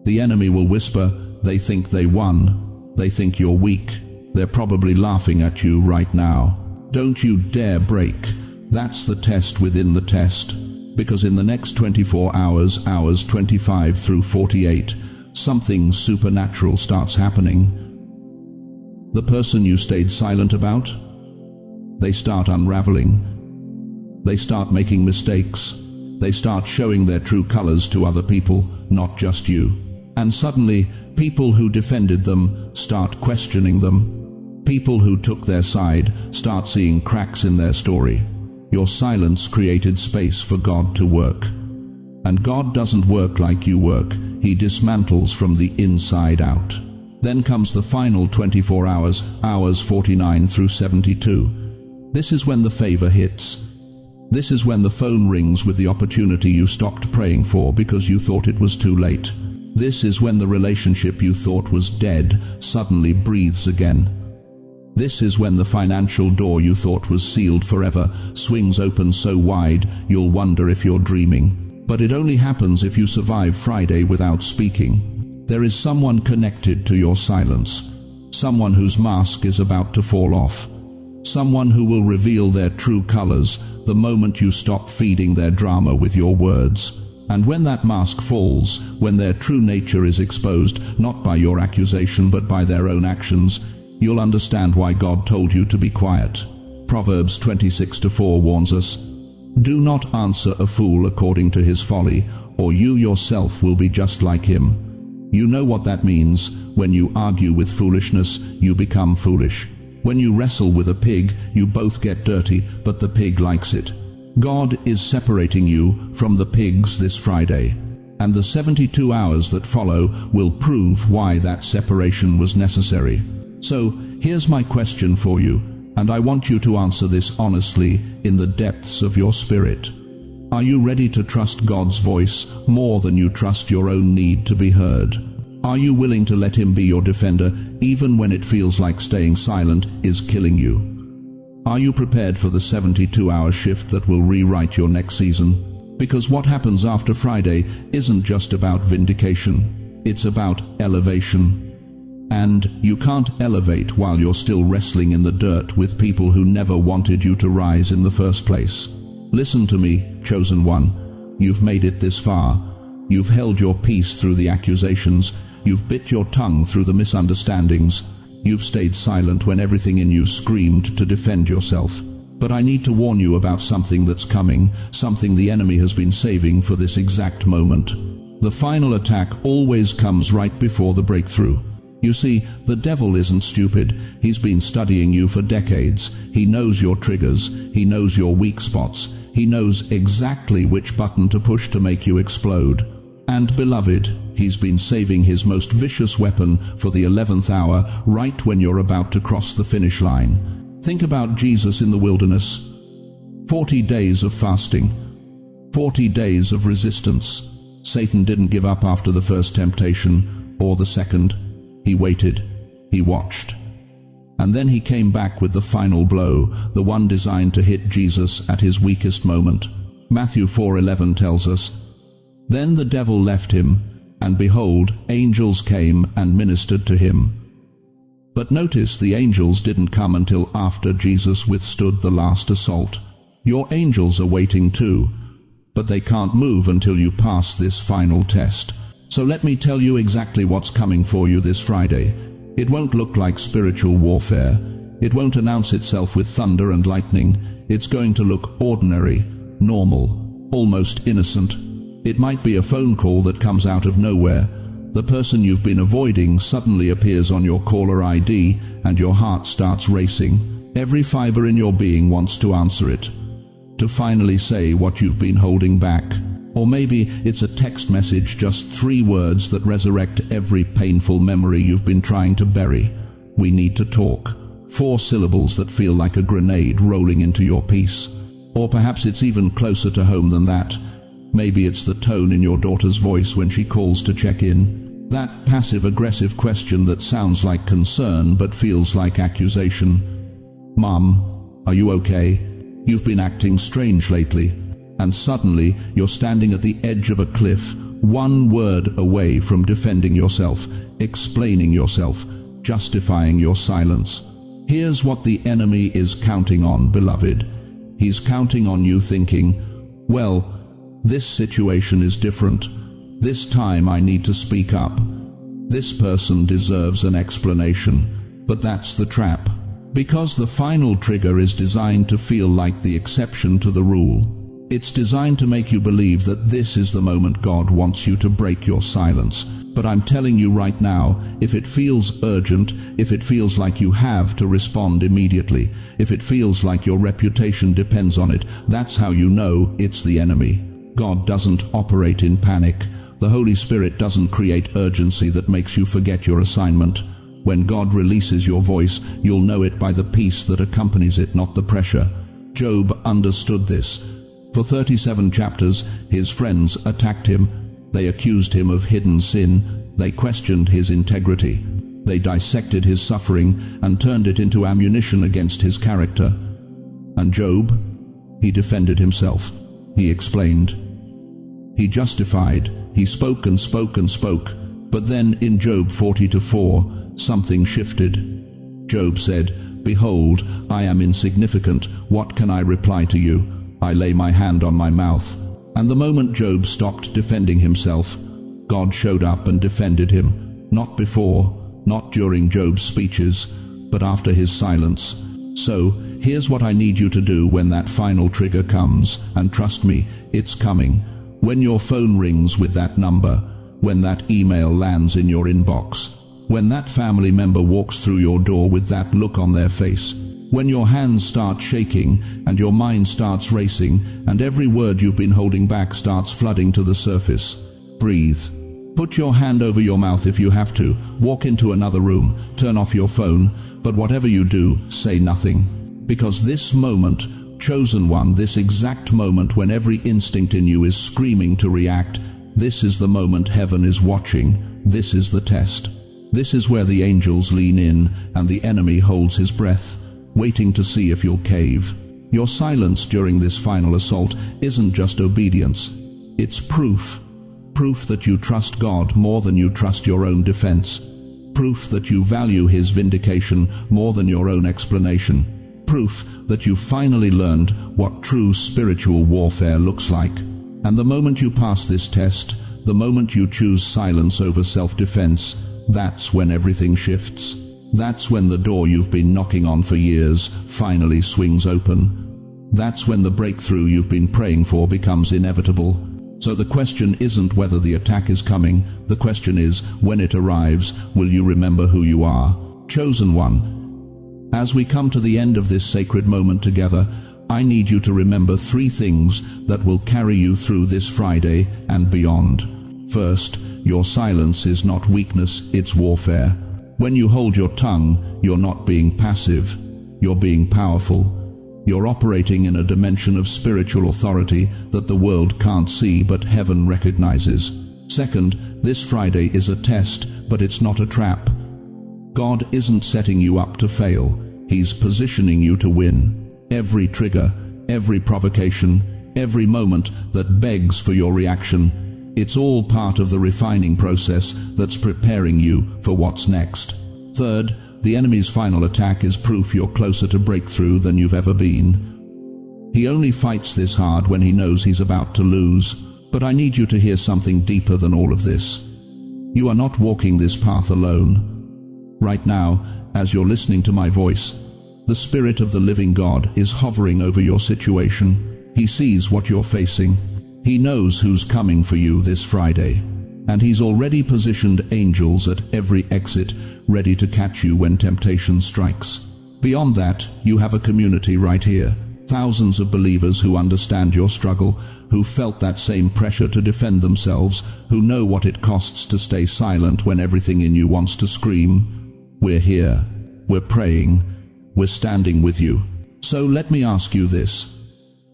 The enemy will whisper, they think they won. They think you're weak. They're probably laughing at you right now. Don't you dare break. That's the test within the test. because in the next 24 hours, hours 25 through 48, something supernatural starts happening. The person you stayed silent about, they start unraveling. They start making mistakes. They start showing their true colors to other people, not just you. And suddenly, people who defended them start questioning them. People who took their side start seeing cracks in their story. Your silence created space for God to work. And God doesn't work like you work. He dismantles from the inside out. Then comes the final 24 hours, hours 49 through 72. This is when the favor hits. This is when the phone rings with the opportunity you stopped praying for because you thought it was too late. This is when the relationship you thought was dead suddenly breathes again. This is when the financial door you thought was sealed forever swings open so wide you'll wonder if you're dreaming. But it only happens if you survive Friday without speaking. There is someone connected to your silence. Someone whose mask is about to fall off. Someone who will reveal their true colors the moment you stop feeding their drama with your words. And when that mask falls, when their true nature is exposed, not by your accusation but by their own actions, you'll understand why God told you to be quiet. Proverbs 26:4 warns us, "Do not answer a fool according to his folly, or you yourself will be just like him." You know what that means. When you argue with foolishness, you become foolish. When you wrestle with a pig, you both get dirty, but the pig likes it. God is separating you from the pigs this Friday, and the 72 hours that follow will prove why that separation was necessary. So, here's my question for you, and I want you to answer this honestly in the depths of your spirit. Are you ready to trust God's voice more than you trust your own need to be heard? Are you willing to let Him be your defender even when it feels like staying silent is killing you? Are you prepared for the 72-hour shift that will rewrite your next season? Because what happens after Friday isn't just about vindication, it's about elevation. And you can't elevate while you're still wrestling in the dirt with people who never wanted you to rise in the first place. Listen to me, chosen one. You've made it this far. You've held your peace through the accusations. You've bit your tongue through the misunderstandings. You've stayed silent when everything in you screamed to defend yourself. But I need to warn you about something that's coming, something the enemy has been saving for this exact moment. The final attack always comes right before the breakthrough. You see, the devil isn't stupid. He's been studying you for decades. He knows your triggers. He knows your weak spots. He knows exactly which button to push to make you explode. And beloved, he's been saving his most vicious weapon for the 11th hour, right when you're about to cross the finish line. Think about Jesus in the wilderness. 40 days of fasting. 40 days of resistance. Satan didn't give up after the first temptation, or the second. He waited. He watched. And then he came back with the final blow, the one designed to hit Jesus at his weakest moment. Matthew 4:11 tells us, "Then the devil left him, and behold, angels came and ministered to him." But notice the angels didn't come until after Jesus withstood the last assault. Your angels are waiting too, but they can't move until you pass this final test. So let me tell you exactly what's coming for you this Friday. It won't look like spiritual warfare. It won't announce itself with thunder and lightning. It's going to look ordinary, normal, almost innocent. It might be a phone call that comes out of nowhere. The person you've been avoiding suddenly appears on your caller ID and your heart starts racing. Every fiber in your being wants to answer it, to finally say what you've been holding back. Or maybe it's a text message, just 3 words that resurrect every painful memory you've been trying to bury. "We need to talk." 4 syllables that feel like a grenade rolling into your peace. Or perhaps it's even closer to home than that. Maybe it's the tone in your daughter's voice when she calls to check in. That passive-aggressive question that sounds like concern but feels like accusation. "Mom, are you okay? You've been acting strange lately." And suddenly you're standing at the edge of a cliff, 1 word away from defending yourself, explaining yourself, justifying your silence. Here's what the enemy is counting on, beloved. He's counting on you thinking, well, This situation is different. This time I need to speak up. This person deserves an explanation. But that's the trap. Because the final trigger is designed to feel like the exception to the rule. It's designed to make you believe that this is the moment God wants you to break your silence. But I'm telling you right now, if it feels urgent, if it feels like you have to respond immediately, if it feels like your reputation depends on it, that's how you know it's the enemy. God doesn't operate in panic. The Holy Spirit doesn't create urgency that makes you forget your assignment. When God releases your voice, you'll know it by the peace that accompanies it, not the pressure. Job understood this. For 37 chapters, his friends attacked him. They accused him of hidden sin. They questioned his integrity. They dissected his suffering and turned it into ammunition against his character. And Job, he defended himself. He explained. He justified. He spoke and spoke and spoke. But then in Job 40:4, something shifted. Job said, "Behold, I am insignificant. What can I reply to you? I lay my hand on my mouth." And the moment Job stopped defending himself, God showed up and defended him. Not before, not during Job's speeches, but after his silence. So, here's what I need you to do when that final trigger comes, and trust me, it's coming. When your phone rings with that number, when that email lands in your inbox, when that family member walks through your door with that look on their face, when your hands start shaking and your mind starts racing and every word you've been holding back starts flooding to the surface, breathe. Put your hand over your mouth if you have to. Walk into another room. Turn off your phone. But whatever you do, say nothing. Because this moment, chosen one, this exact moment when every instinct in you is screaming to react, this is the moment heaven is watching. This is the test. This is where the angels lean in and the enemy holds his breath, waiting to see if you'll cave. Your silence during this final assault isn't just obedience. It's proof. Proof that you trust God more than you trust your own defense. Proof that you value His vindication more than your own explanation. Proof that you finally learned what true spiritual warfare looks like. And the moment you pass this test, the moment you choose silence over self-defense, that's when everything shifts. That's when the door you've been knocking on for years finally swings open. That's when the breakthrough you've been praying for becomes inevitable. So the question isn't whether the attack is coming. The question is, when it arrives, will you remember who you are? Chosen one. As we come to the end of this sacred moment together, I need you to remember 3 things that will carry you through this Friday and beyond. First, your silence is not weakness, it's warfare. When you hold your tongue, you're not being passive, you're being powerful. You're operating in a dimension of spiritual authority that the world can't see but heaven recognizes. Second, this Friday is a test, but it's not a trap. God isn't setting you up to fail. He's positioning you to win. Every trigger, every provocation, every moment that begs for your reaction, it's all part of the refining process that's preparing you for what's next. Third, the enemy's final attack is proof you're closer to breakthrough than you've ever been. He only fights this hard when he knows he's about to lose. But I need you to hear something deeper than all of this. You are not walking this path alone. Right now, as you're listening to my voice, the Spirit of the living God is hovering over your situation. He sees what you're facing. He knows who's coming for you this Friday. And He's already positioned angels at every exit, ready to catch you when temptation strikes. Beyond that, you have a community right here. Thousands of believers who understand your struggle, who felt that same pressure to defend themselves, who know what it costs to stay silent when everything in you wants to scream. We're here. We're praying. We're standing with you. So let me ask you this.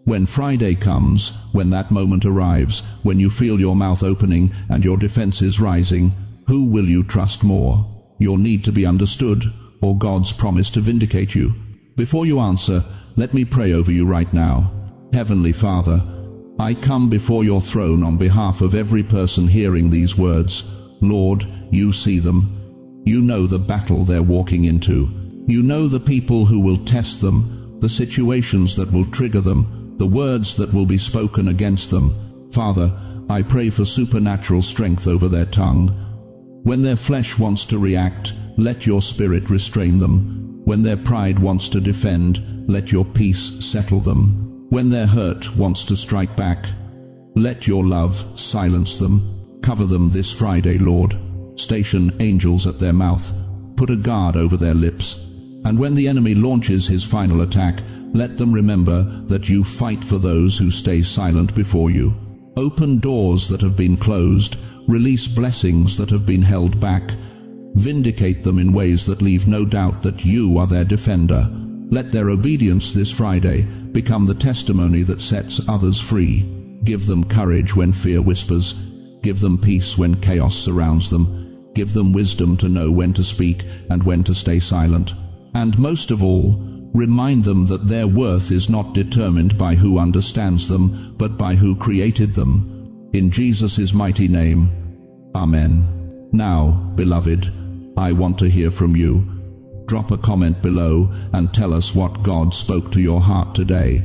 When Friday comes, when that moment arrives, when you feel your mouth opening and your defenses rising, who will you trust more? Your need to be understood, or God's promise to vindicate you? Before you answer, let me pray over you right now. Heavenly Father, I come before your throne on behalf of every person hearing these words. Lord, you see them. You know the battle they're walking into. You know the people who will test them, the situations that will trigger them, the words that will be spoken against them. Father, I pray for supernatural strength over their tongue. When their flesh wants to react, let your Spirit restrain them. When their pride wants to defend, let your peace settle them. When their hurt wants to strike back, let your love silence them. Cover them this Friday, Lord. Station angels at their mouth. Put a guard over their lips. And when the enemy launches his final attack, let them remember that you fight for those who stay silent before you. Open doors that have been closed. Release blessings that have been held back. Vindicate them in ways that leave no doubt that you are their defender. Let their obedience this Friday become the testimony that sets others free. Give them courage when fear whispers. Give them peace when chaos surrounds them. Give them wisdom to know when to speak and when to stay silent. And most of all, remind them that their worth is not determined by who understands them, but by who created them. In Jesus' mighty name, Amen. Now, beloved, I want to hear from you. Drop a comment below and tell us what God spoke to your heart today.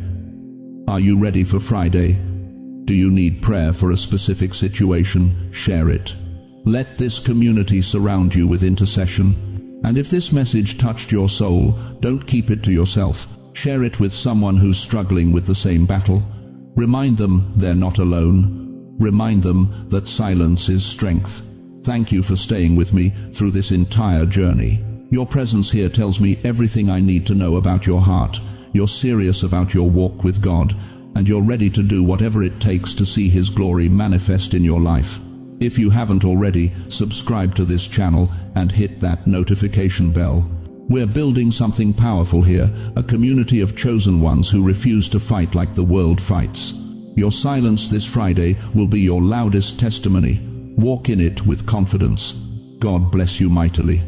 Are you ready for Friday? Do you need prayer for a specific situation? Share it. Let this community surround you with intercession. And if this message touched your soul, don't keep it to yourself. Share it with someone who's struggling with the same battle. Remind them they're not alone. Remind them that silence is strength. Thank you for staying with me through this entire journey. Your presence here tells me everything I need to know about your heart. You're serious about your walk with God, and you're ready to do whatever it takes to see His glory manifest in your life. If you haven't already, subscribe to this channel and hit that notification bell. We're building something powerful here, a community of chosen ones who refuse to fight like the world fights. Your silence this Friday will be your loudest testimony. Walk in it with confidence. God bless you mightily.